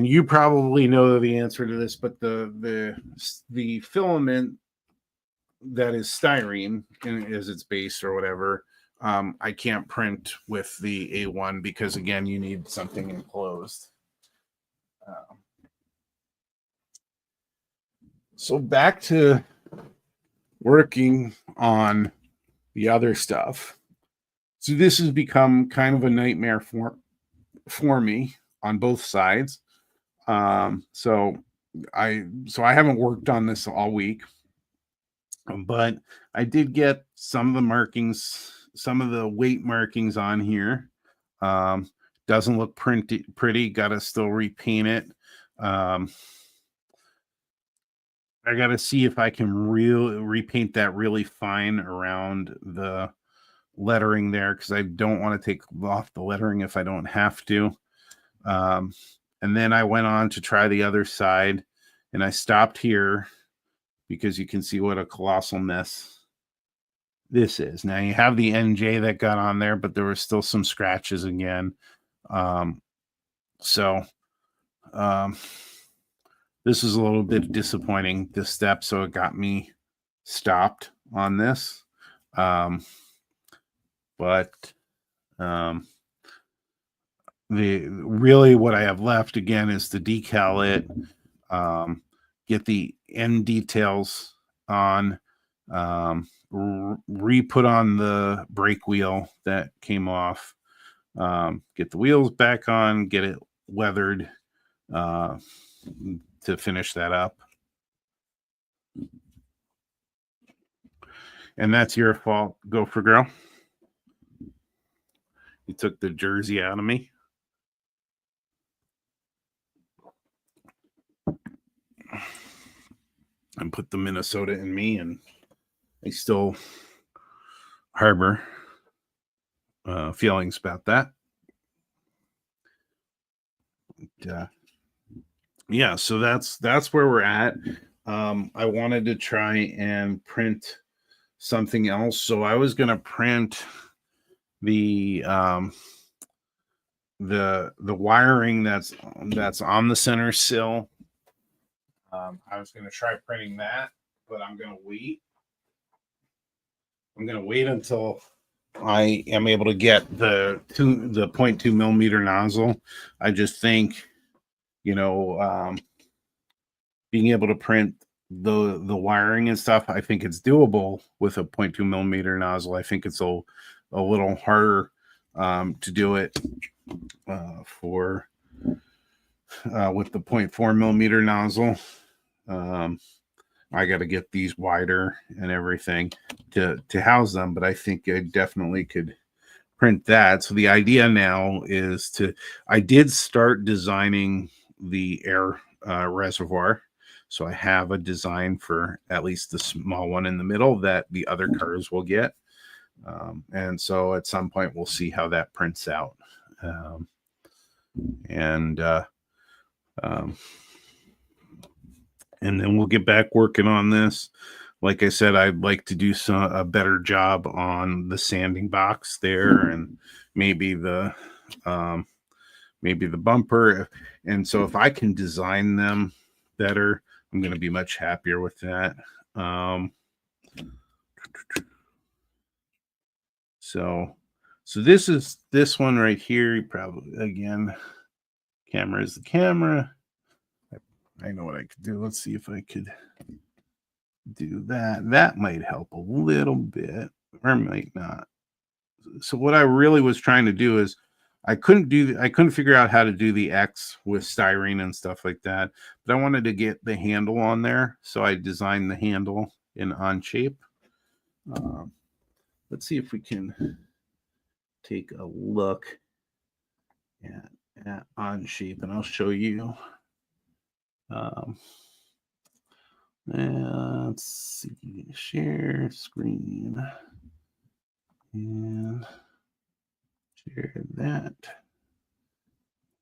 you probably know the answer to this, but the filament that is styrene as its base or whatever, I can't print with the A1 because again, you need something enclosed. So back to working on the other stuff. So this has become kind of a nightmare for me on both sides. So I haven't worked on this all week, but I did get some of the markings, some of the weight markings on here. Doesn't look pretty. Got to still repaint it. I got to see if I can repaint that really fine around the lettering there because I don't want to take off the lettering if I don't have to. And then I went on to try the other side, and I stopped here because you can see what a colossal mess this is. Now you have the NJ that got on there, but there were still some scratches again. This is a little bit disappointing, this step, so it got me stopped on this. But what I have left again is to decal it, get the end details on, re-put on the brake wheel that came off, get the wheels back on, get it weathered, to finish that up. And that's your fault, Gopher Girl. You took the Jersey out of me. And put the Minnesota in me, and I still harbor feelings about that. Yeah, so that's where we're at. I wanted to try and print something else, so I was gonna print the wiring that's on the center sill. I was gonna try printing that, but I'm gonna wait until I am able to get the 0.2 millimeter nozzle. I just think, you know, being able to print the wiring and stuff, I think it's doable with a 0.2 millimeter nozzle. I think it's a little harder to do it for with the 0.4 millimeter nozzle. I got to get these wider and everything to house them, but I think I definitely could print that. So the idea now is I did start designing the air reservoir. So I have a design for at least the small one in the middle that the other cars will get. And so at some point we'll see how that prints out. And then we'll get back working on this. Like I said, I'd like to do a better job on the sanding box there, and maybe the bumper. And so if I can design them better, I'm going to be much happier with that. So this one right here. You probably, again, camera is the camera. I know what I could do. Let's see if I could do that. That might help a little bit, or might not. So what I really was trying to do is I couldn't figure out how to do the X with styrene and stuff like that, but I wanted to get the handle on there, so I designed the handle in Onshape. Let's see if we can take a look at Onshape, and I'll show you. Let's see, share screen and share that.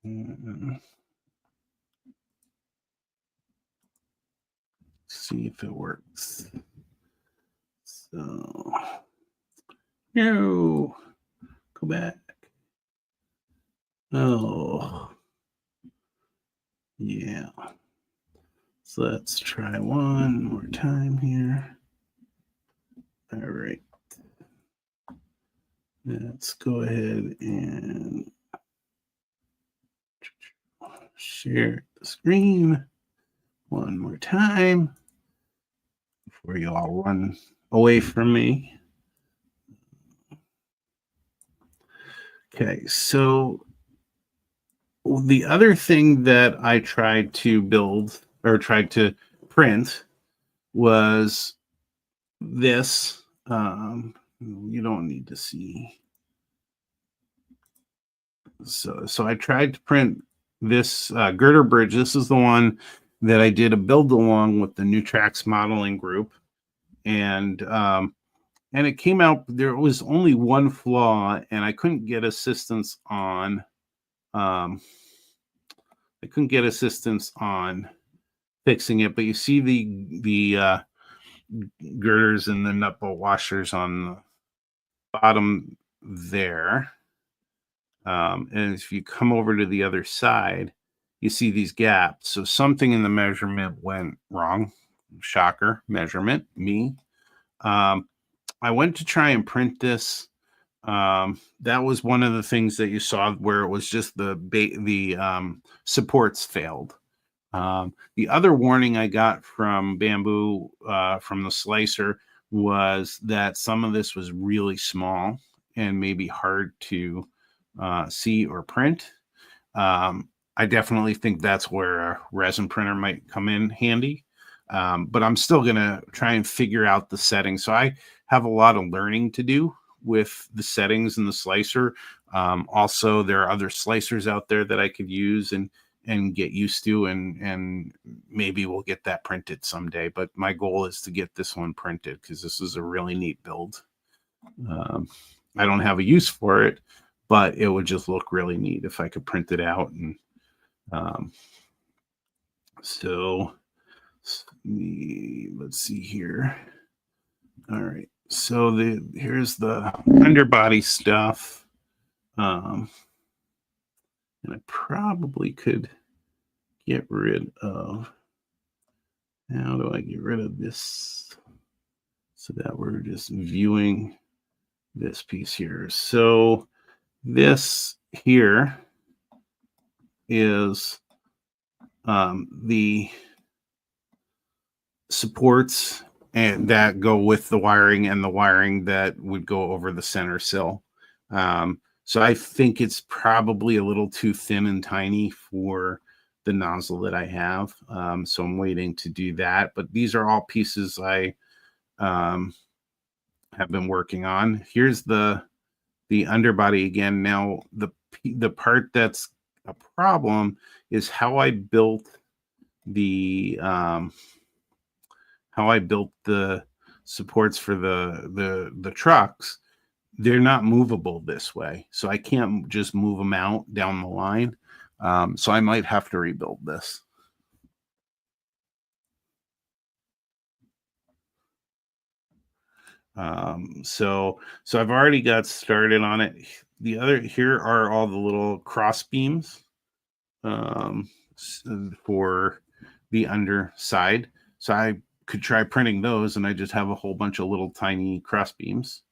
And see if it works. So, no, go back. Oh, yeah. So let's try one more time here. All right. Let's go ahead and share the screen one more time before you all run away from me. Okay, so the other thing that I tried to build or tried to print was this. You don't need to see. So I tried to print this girder bridge. This is the one that I did a build along with the New Tracks modeling group, and it came out. There was only one flaw, and I couldn't get assistance on. I couldn't get assistance on fixing it, but you see the girders and the nut bolt washers on the bottom there. And if you come over to the other side, you see these gaps. So something in the measurement went wrong. Shocker, measurement, me. I went to try and print this. That was one of the things that you saw where it was just the supports failed. The other warning I got from Bamboo, from the slicer, was that some of this was really small and maybe hard to see or print. I definitely think that's where a resin printer might come in handy. But I'm still going to try and figure out the settings. So I have a lot of learning to do with the settings in the slicer. Also, there are other slicers out there that I could use and get used to, and maybe we'll get that printed someday. But my goal is to get this one printed because this is a really neat build. I don't have a use for it, but it would just look really neat if I could print it out. And so let's see here. All right. So here's the underbody stuff. And I probably could get rid of, how do I get rid of this so that we're just viewing this piece here. So this here is the supports and that go with the wiring, and the wiring that would go over the center sill. So I think it's probably a little too thin and tiny for the nozzle that I have. So I'm waiting to do that. But these are all pieces I have been working on. Here's the underbody again. Now the part that's a problem is how I built the supports for the trucks. They're not movable this way, so I can't just move them out down the line. So I might have to rebuild this. So I've already got started on it. Here are all the little cross beams for the underside. So I could try printing those, and I just have a whole bunch of little tiny cross beams.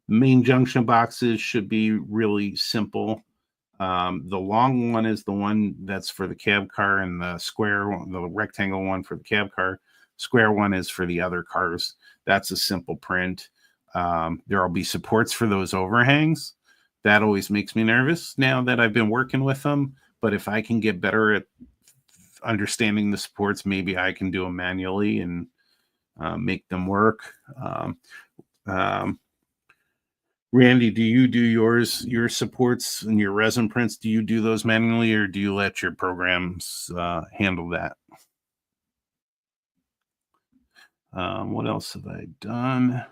Main junction boxes should be really simple. The long one is the one that's for the cab car, and the rectangle one for the cab car. Square one is for the other cars. That's a simple print. There will be supports for those overhangs. That always makes me nervous now that I've been working with them. But if I can get better at understanding the supports, maybe I can do them manually and make them work. Randy, do you do your supports and your resin prints? Do you do those manually, or do you let your programs handle that? What else have I done?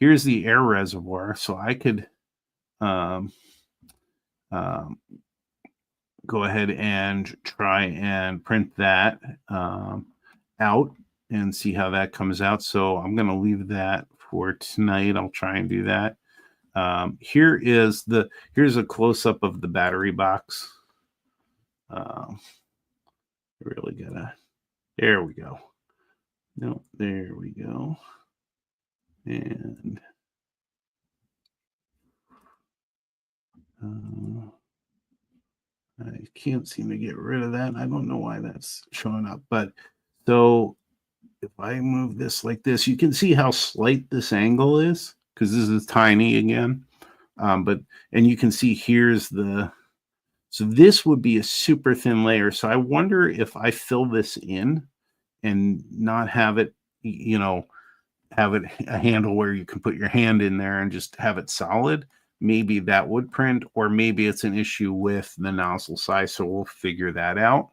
Here's the air reservoir, so I could go ahead and try and print that out and see how that comes out. So I'm going to leave that for tonight. I'll try and do that. Here's a close-up of the battery box. Really gotta. There we go. No, there we go. And I can't seem to get rid of that. I don't know why that's showing up, but so if I move this like this, you can see how slight this angle is, because this is tiny again. And you can see so this would be a super thin layer. So I wonder if I fill this in and not have it, have it a handle where you can put your hand in there and just have it solid. Maybe that would print, or maybe it's an issue with the nozzle size. So we'll figure that out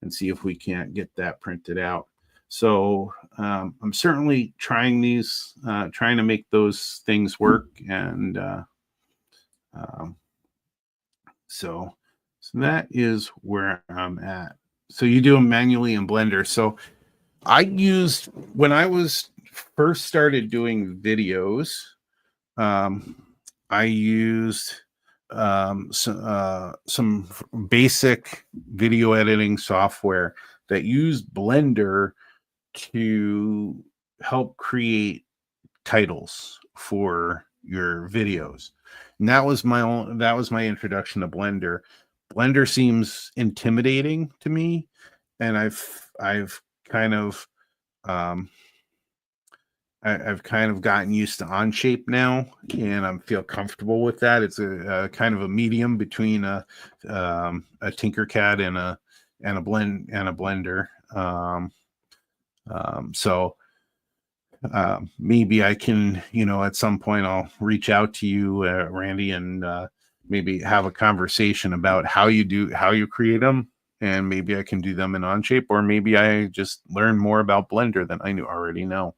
and see if we can't get that printed out. So I'm certainly trying to make those things work. And so that is where I'm at. So you do them manually in Blender. So when I was first started doing videos, I used some basic video editing software that used Blender to help create titles for your videos. And that was my introduction to Blender. Blender seems intimidating to me, and I've kind of I've kind of gotten used to Onshape now, and I feel comfortable with that. It's a kind of a medium between a Tinkercad and a Blender. So maybe I can, at some point I'll reach out to you, Randy, and maybe have a conversation about how you create them, and maybe I can do them in Onshape, or maybe I just learn more about Blender than I already know.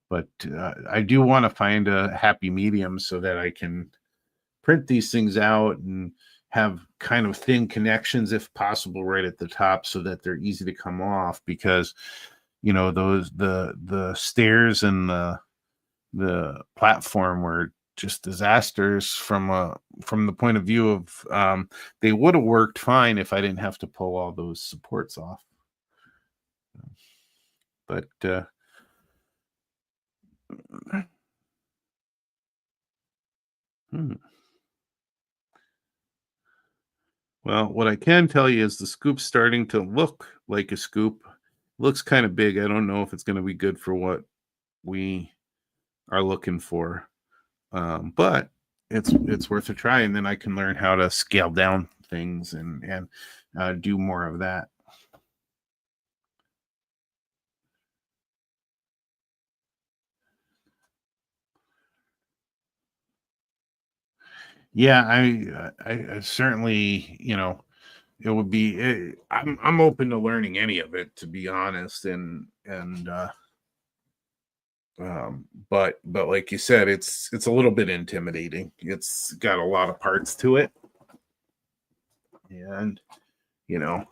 But I do want to find a happy medium so that I can print these things out and have kind of thin connections, if possible, right at the top, so that they're easy to come off, because the stairs and the platform were just disasters from the point of view of they would have worked fine if I didn't have to pull all those supports off. But Hmm. Well, what I can tell you is the scoop's starting to look like a scoop. Looks kind of big. I don't know if it's going to be good for what we are looking for, but it's worth a try. And then I can learn how to scale down things and do more of that. Yeah, I certainly, it would be. I'm open to learning any of it, to be honest, but like you said, it's a little bit intimidating. It's got a lot of parts to it, and you know,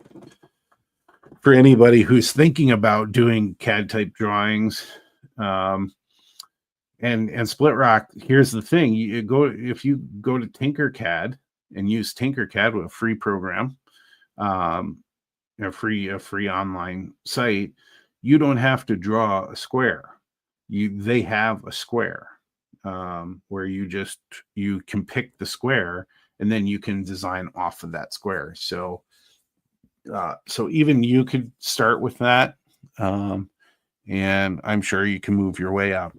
for anybody who's thinking about doing CAD type drawings, um, and Split Rock, here's the thing: you go if you go to Tinkercad and use Tinkercad with a free program, um, a free online site, you don't have to draw a square. They have a square, where you can pick the square and then you can design off of that square. So even you could start with that, um, and I'm sure you can move your way up.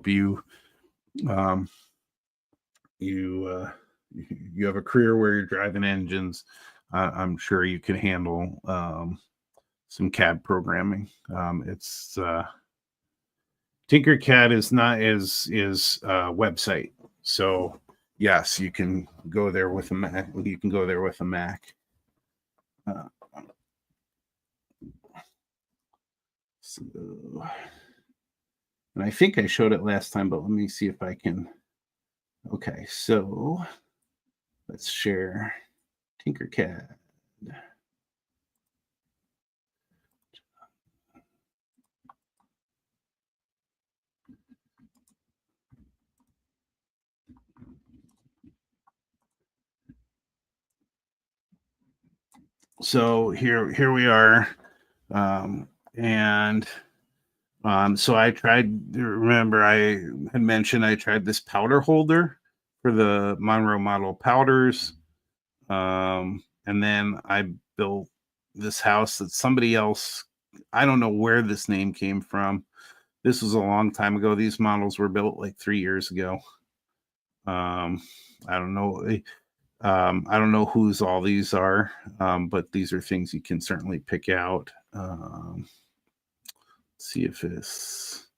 Um, you have a career where you're driving engines. I'm sure you can handle some CAD programming. It's Tinkercad is not is a website, so yes, you can go there with a Mac. You can go there with a Mac. Uh, so, and I think I showed it last time, but let me see if I can. Okay, so let's share Tinkercad. So here we are, and so I tried. Remember, I had mentioned I tried this powder holder for the Monroe model powders, and then I built this house that somebody else. I don't know where this name came from. This was a long time ago. These models were built like 3 years ago. Um, I don't know. I don't know whose all these are, but these are things you can certainly pick out. See if it's.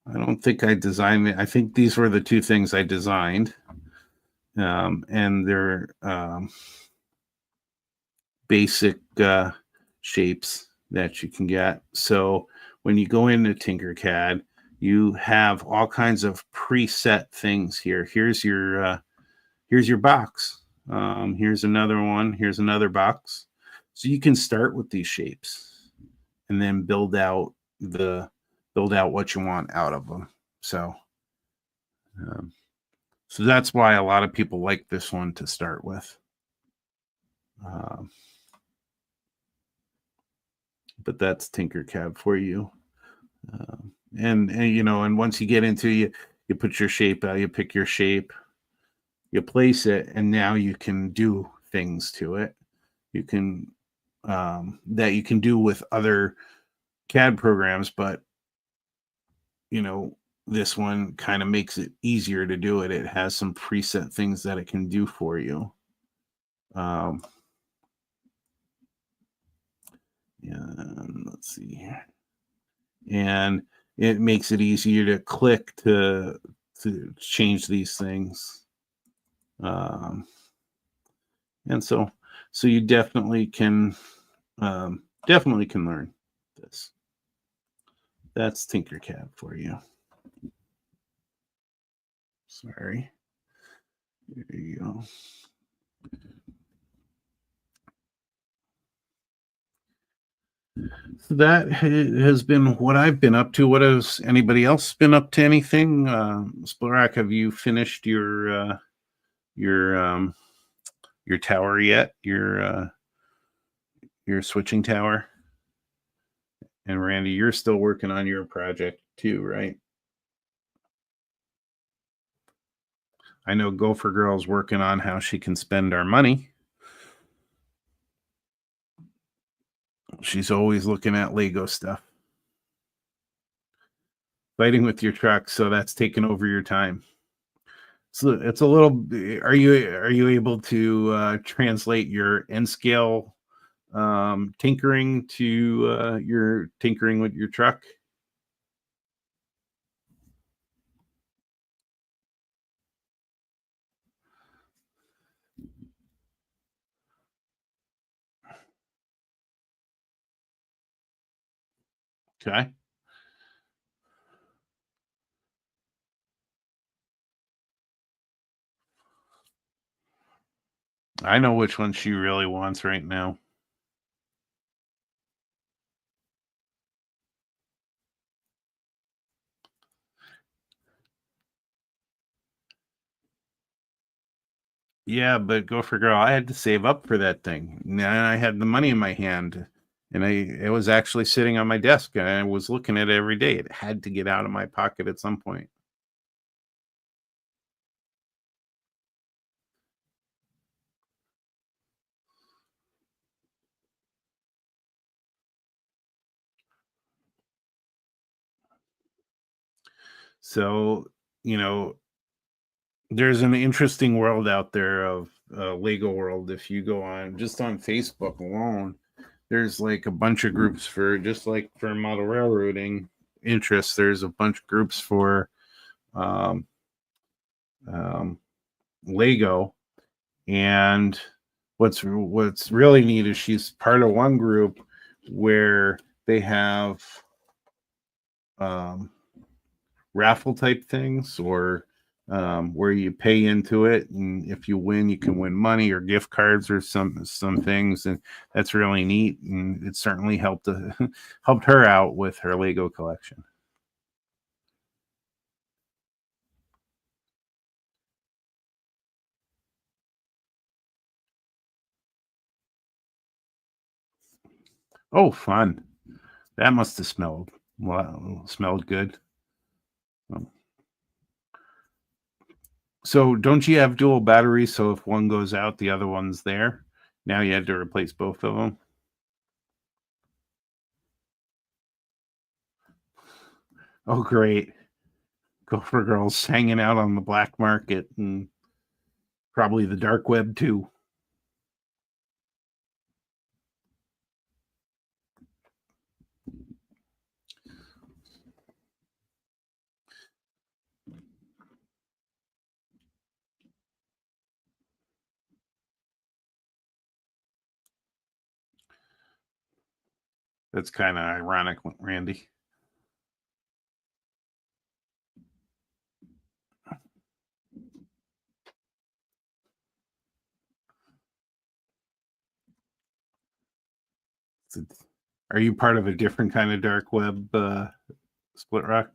I don't think I designed it. I think these were the two things I designed, and they're basic shapes that you can get. So when you go into Tinkercad, you have all kinds of preset things here. Here's your box. Here's another one. Here's another box. So you can start with these shapes and then build out what you want out of them. Um, so that's why a lot of people like this one to start with. Um, but that's Tinkercad for you. And once you get into you put your shape out, you pick your shape, you place it, and now you can do things to it. You can that you can do with other CAD programs, but you know this one kind of makes it easier to do it. It has some preset things that it can do for you. Um, and let's see here. And it makes it easier to click to change these things. Um, and so you definitely can learn this. That's Tinkercad for you. Sorry. There you go. So that has been what I've been up to. What has anybody else been up to? Anything? Splorak, have you finished your your tower yet? Your switching tower? And Randy, you're still working on your project too, right? I know Gopher Girl's working on how she can spend our money. She's always looking at Lego stuff. Fighting with your truck, so that's taking over your time. So it's a little. Are you able to translate your N scale tinkering to your tinkering with your truck? Okay. I know which one she really wants right now. Yeah, but Gopher Girl, I had to save up for that thing. Now I had the money in my hand, and it was actually sitting on my desk, and I was looking at it every day. It had to get out of my pocket at some point. So, you know, there's an interesting world out there of Lego world. If you go on just on Facebook alone, there's like a bunch of groups for just like for model railroading interests. There's a bunch of groups for um, um, Lego, and what's really neat is she's part of one group where they have um, raffle type things or where you pay into it, and if you win you can win money or gift cards or some things, and that's really neat, and it certainly helped helped her out with her Lego collection. Oh, fun. That must have smelled good. So don't you have dual batteries, so if one goes out the other one's there? Now you had to replace both of them. Oh, great. Gopher Girls hanging out on the black market and probably the dark web too. That's kind of ironic, Randy. Are you part of a different kind of dark web, Split Rock?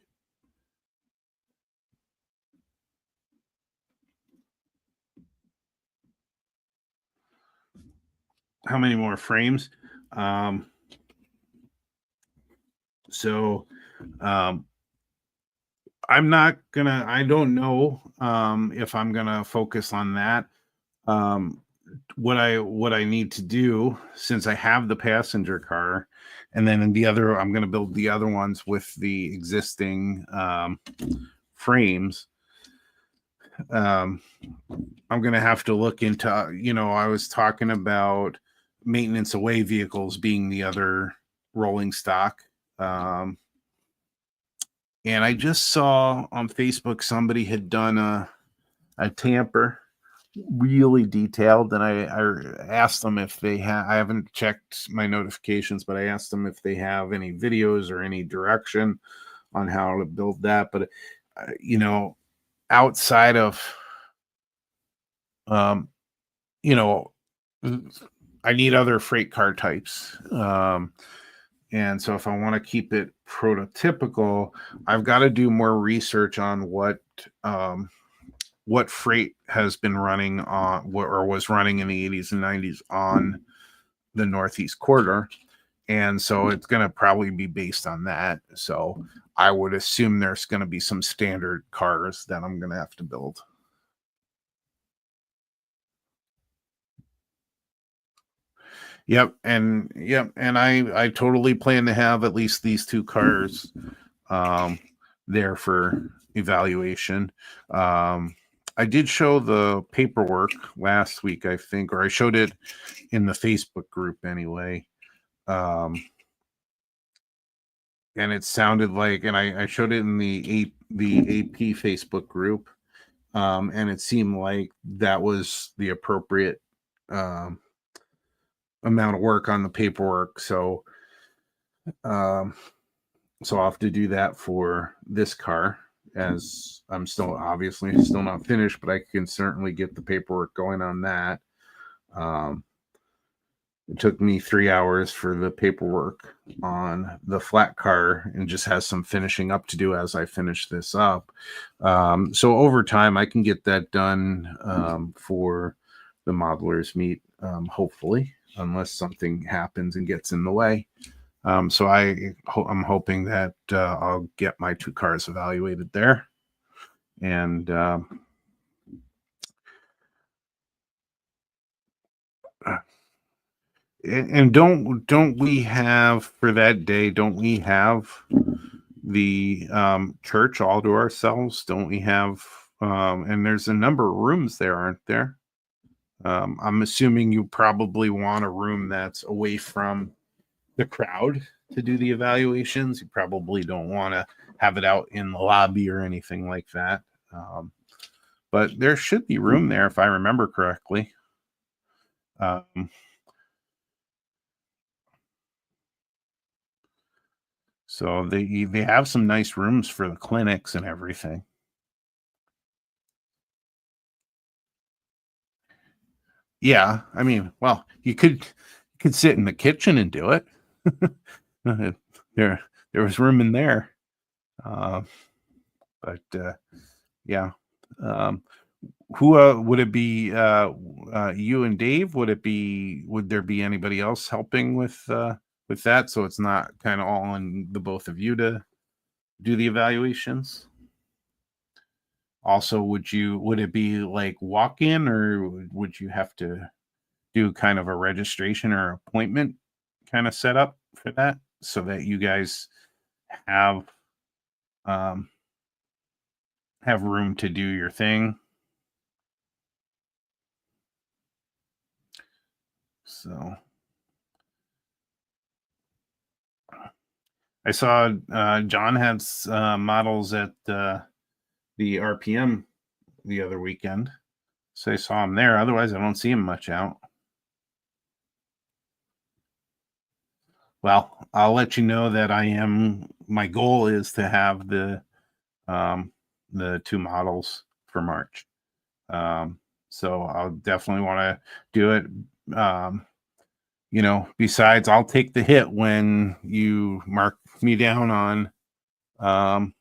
How many more frames? Um, so um, I don't know if I'm gonna focus on that. Um, what I need to do, since I have the passenger car, and then in the other I'm going to build the other ones with the existing frames. um, I'm going to have to look into, I was talking about maintenance away vehicles being the other rolling stock. And I just saw on Facebook somebody had done a tamper really detailed, and I asked them if they have. I haven't checked my notifications, but I asked them if they have any videos or any direction on how to build that. But you know, outside of um, you know, I need other freight car types. And so if I want to keep it prototypical, I've got to do more research on what freight has been running on or was running in the 80s and 90s on the Northeast corridor. And so it's going to probably be based on that. So I would assume there's going to be some standard cars that I'm going to have to build. And I totally plan to have at least these two cars um, there for evaluation. Um, I did show the paperwork last week, I think, or I showed it in the Facebook group anyway. Um, and it sounded like, and I showed it in the AP Facebook group, and it seemed like that was the appropriate um, amount of work on the paperwork. Um, so I'll have to do that for this car, as I'm still obviously still not finished, but I can certainly get the paperwork going on that. Um, it took me 3 hours for the paperwork on the flat car and just has some finishing up to do as I finish this up. So over time, I can get that done for the modelers meet, hopefully, unless something happens and gets in the way. So I'm hoping that I'll get my two cars evaluated there, and don't we have for that day? Don't we have the church all to ourselves? Don't we have? And there's a number of rooms there, aren't there? I'm assuming you probably want a room that's away from the crowd to do the evaluations. You probably don't want to have it out in the lobby or anything like that. But there should be room there if I remember correctly. So they have some nice rooms for the clinics and everything. Yeah, I mean, well, you could sit in the kitchen and do it. there was room in there. Uh, but yeah. Um, who would it be? You and Dave? Would there be anybody else helping with that? So it's not kind of all on the both of you to do the evaluations. Also, would it be like walk in, or would you have to do kind of a registration or appointment kind of setup for that, so that you guys have um, have room to do your thing? So I saw John had models at the RPM the other weekend, so I saw him there. Otherwise, I don't see him much out. Well, I'll let you know that my goal is to have um, the two models for March. So I'll definitely want to do it. Besides, I'll take the hit when you mark me down on. Um,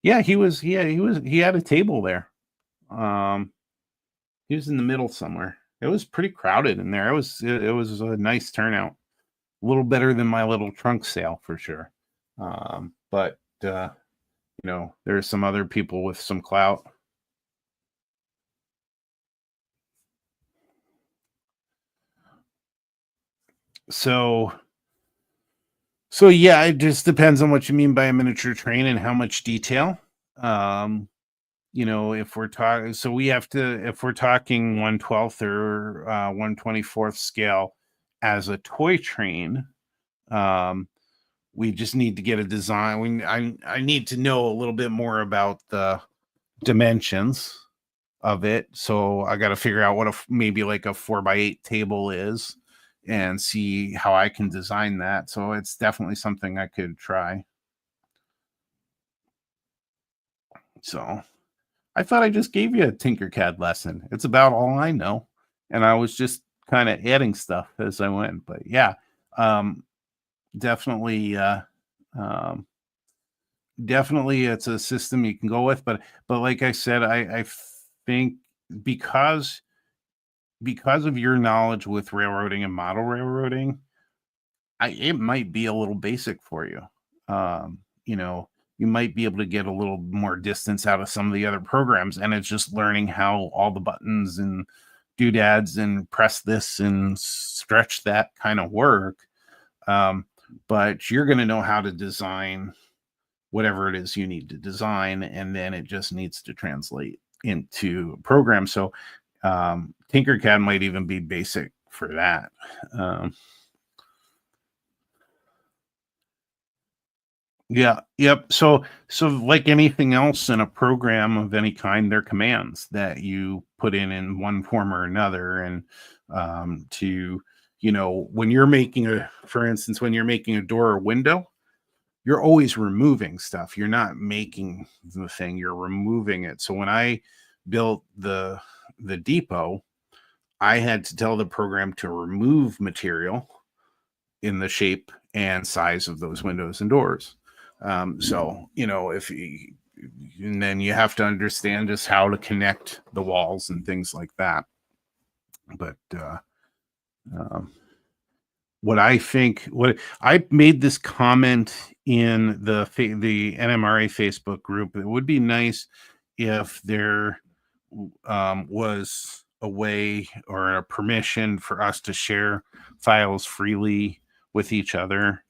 yeah, he had a table there. Um, he was in the middle somewhere. It was pretty crowded in there. It was a nice turnout. A little better than my little trunk sale for sure. But there's some other people with some clout. So yeah, it just depends on what you mean by a miniature train and how much detail. Um, if we're talking, so we have to, if we're talking 1/12 or 1/24 scale as a toy train, um, we just need to get a design. I need to know a little bit more about the dimensions of it. So I got to figure out what maybe like a 4x8 table is and see how I can design that. So it's definitely something I could try. So I thought I just gave you a Tinkercad lesson. It's about all I know. And I was just kind of adding stuff as I went. But yeah, um, definitely um, definitely it's a system you can go with. But like I said, I think because because of your knowledge with railroading and model railroading, it might be a little basic for you. Um, you know, you might be able to get a little more distance out of some of the other programs, and it's just learning how all the buttons and doodads and press this and stretch that kind of work. Um, but you're going to know how to design whatever it is you need to design, and then it just needs to translate into a program. So Tinkercad might even be basic for that. Yeah, yep. So like anything else in a program of any kind, they're commands that you put in one form or another. And to, when you're making for instance, when you're making a door or window, you're always removing stuff. You're not making the thing, you're removing it. So when I built the depot, I had to tell the program to remove material in the shape and size of those windows and doors. So, if you, and then you have to understand just how to connect the walls and things like that. But um, what I made this comment in the NMRA Facebook group, it would be nice if there was a way or a permission for us to share files freely with each other,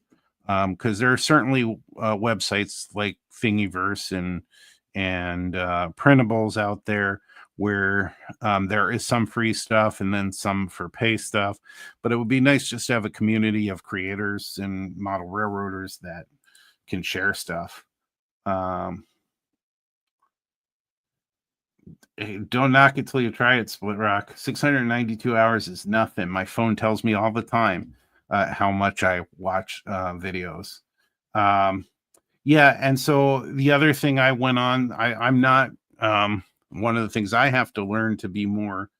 because there are certainly websites like Thingiverse and printables out there where there is some free stuff and then some for pay stuff. But it would be nice just to have a community of creators and model railroaders that can share stuff. Hey, don't knock it till you try it, Split Rock. 692 hours is nothing. My phone tells me all the time how much I watch videos. Yeah, and so the other thing I went on, I'm not one of the things I have to learn to be more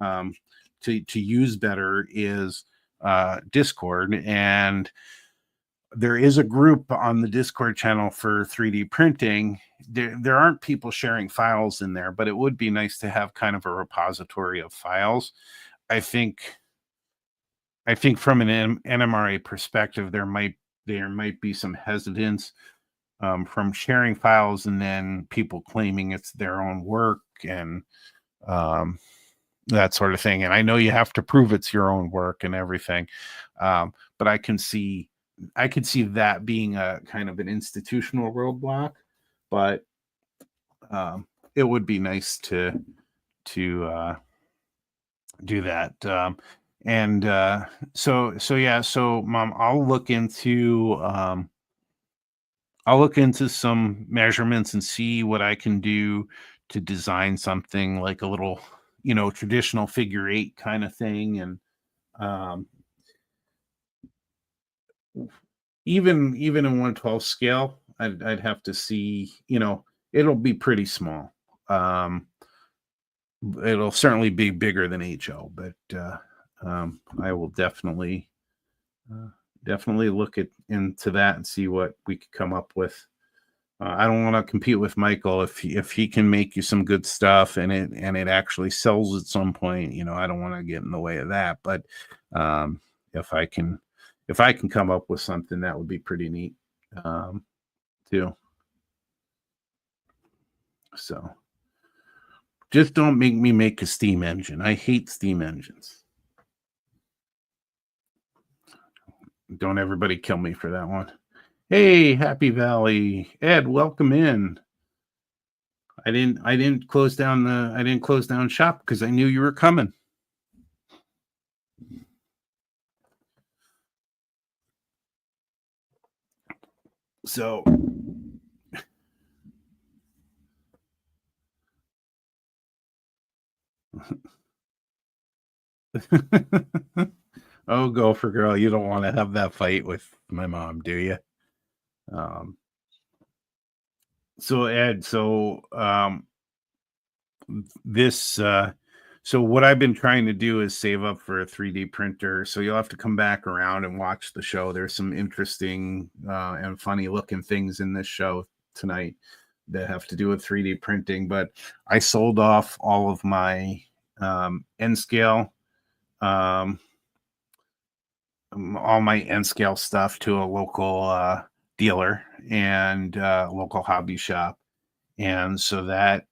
to use better is Discord, and there is a group on the Discord channel for 3D printing. There aren't people sharing files in there, but it would be nice to have kind of a repository of files. I think from an NMRA perspective, there might be some hesitance from sharing files and then people claiming it's their own work and that sort of thing. And I know you have to prove it's your own work and everything, but I could see that being a kind of an institutional roadblock. But it would be nice to do that. And so yeah. So, Mom, I'll look into some measurements and see what I can do to design something like a little, traditional figure eight kind of thing. And um, even in 1/12 scale, I'd have to see, it'll be pretty small. It'll certainly be bigger than HO, but I will definitely look into that and see what we could come up with. I don't want to compete with Michael if he can make you some good stuff and it actually sells at some point. I don't want to get in the way of that. But if I can come up with something, that would be pretty neat too. So just don't make me make a steam engine. I hate steam engines. Don't everybody kill me for that one. Hey, Happy Valley. Ed, welcome in. I didn't close down shop because I knew you were coming. So oh, Gopher Girl, you don't want to have that fight with my mom, do you? So Ed, this so what I've been trying to do is save up for a 3D printer. So you'll have to come back around and watch the show. There's some interesting and funny looking things in this show tonight that have to do with 3D printing. But I sold off all of my N scale, all my N scale stuff to a local dealer and local hobby shop. And so that,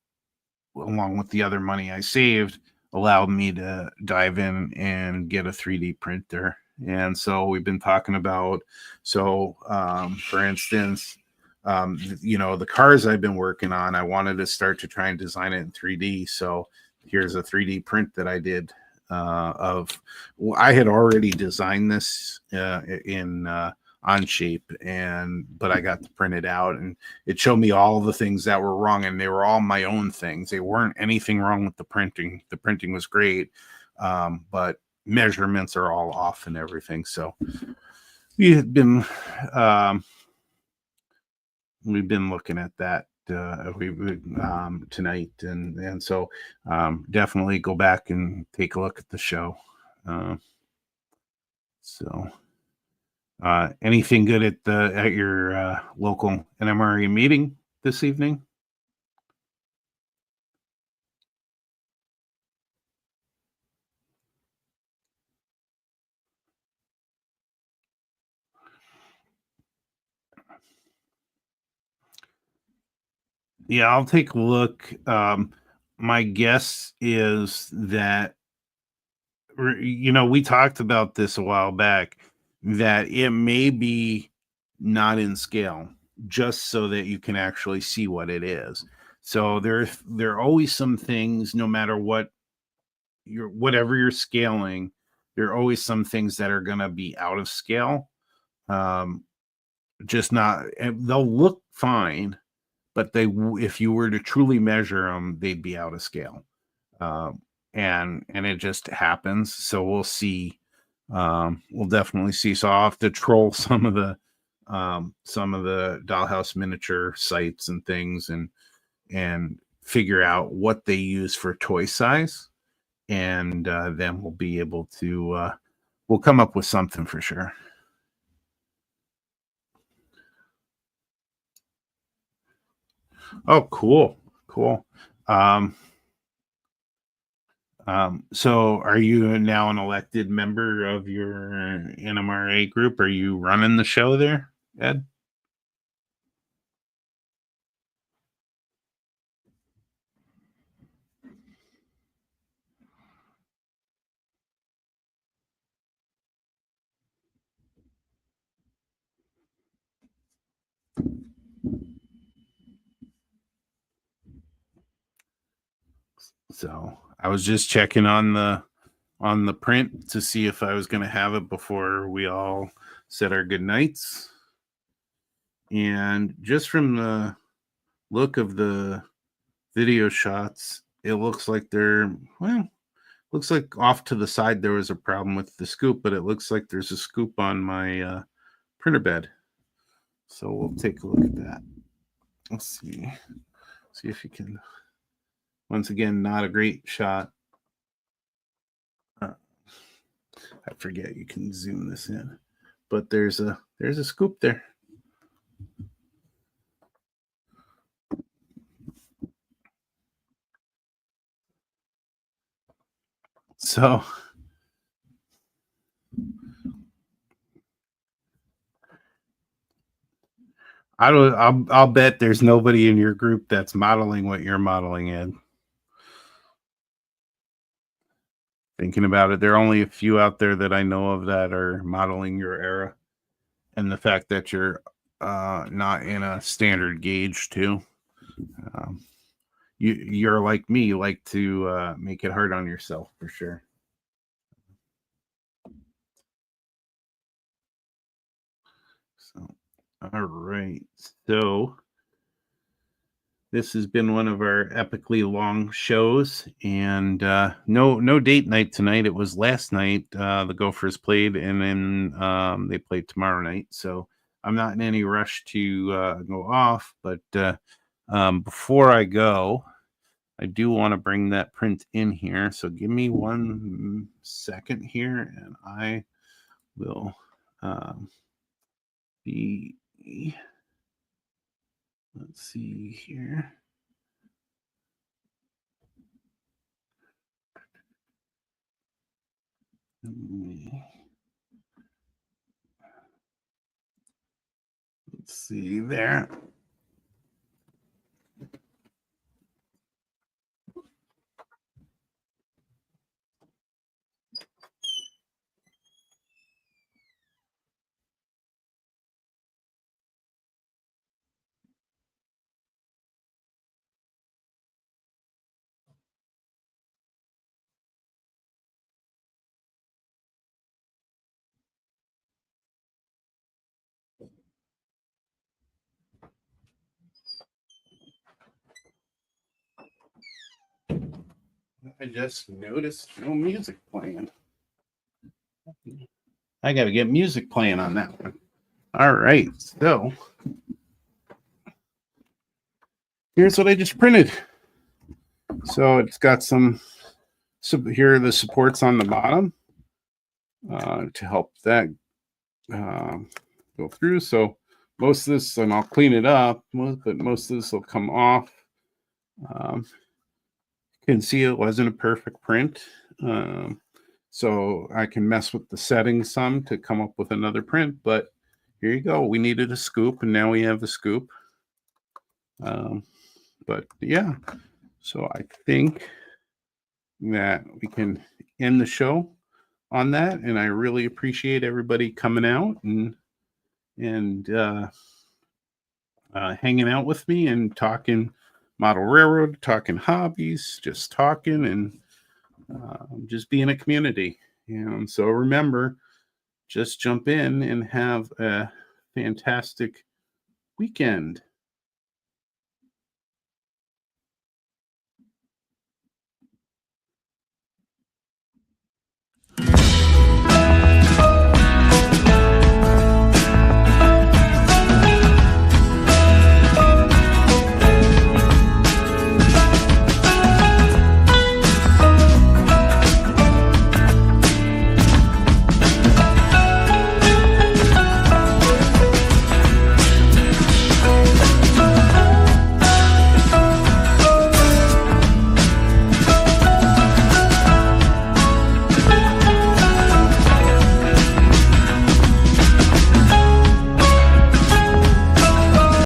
along with the other money I saved, allowed me to dive in and get a 3D printer. And so we've been talking about, for instance, the cars I've been working on, I wanted to start to try and design it in 3D. So here's a 3D print that I did I had already designed this in Onshape, but I got to print it out, and it showed me all the things that were wrong, and they were all my own things. They weren't anything wrong with the printing. The printing was great, but measurements are all off and everything. So we had been we've been looking at that tonight, and so definitely go back and take a look at the show. Uh, so anything good at your local NMRA meeting this evening? Yeah, I'll take a look. My guess is that we talked about this a while back, that it may be not in scale, just so that you can actually see what it is. So there are always some things, no matter whatever you're scaling, there are always some things that are going to be out of scale. Um, just not, and they'll look fine, but if you were to truly measure them, they'd be out of scale. Um, and it just happens. So we'll see. We'll definitely see. So I'll have to troll some of the dollhouse miniature sites and things, and figure out what they use for toy size, and then we'll be able to we'll come up with something for sure. Oh, cool, cool. Um, so are you now an elected member of your NMRA group? Are you running the show there, Ed? So I was just checking on the print to see if I was going to have it before we all said our good nights. And just from the look of the video shots, it looks like looks like off to the side there was a problem with the scoop, but it looks like there's a scoop on my printer bed. So we'll take a look at that. Let's see if you can. Once again, not a great shot. I forget you can zoom this in, but there's a scoop there. So I'll bet there's nobody in your group that's modeling what you're modeling in. Thinking about it, there are only a few out there that I know of that are modeling your era, and the fact that you're not in a standard gauge too. Um, you're like me, you like to make it hard on yourself for sure. So, all right. So this has been one of our epically long shows, and no date night tonight. It was last night. The Gophers played, and then they played tomorrow night. So I'm not in any rush to go off. But before I go, I do want to bring that print in here. So give me 1 second here, and I will be. Let's see here. Let's see there. I just noticed no music playing. I got to get music playing on that one. All right, so here's what I just printed. So it's got some here are the supports on the bottom to help that go through. So most of this, and I'll clean it up, but most of this will come off. You can see it wasn't a perfect print. So I can mess with the settings some to come up with another print, but here you go. We needed a scoop, and now we have the scoop. But yeah, so I think that we can end the show on that, and I really appreciate everybody coming out and hanging out with me and talking model railroad, talking hobbies, just talking and just being a community. So remember, just jump in and have a fantastic weekend.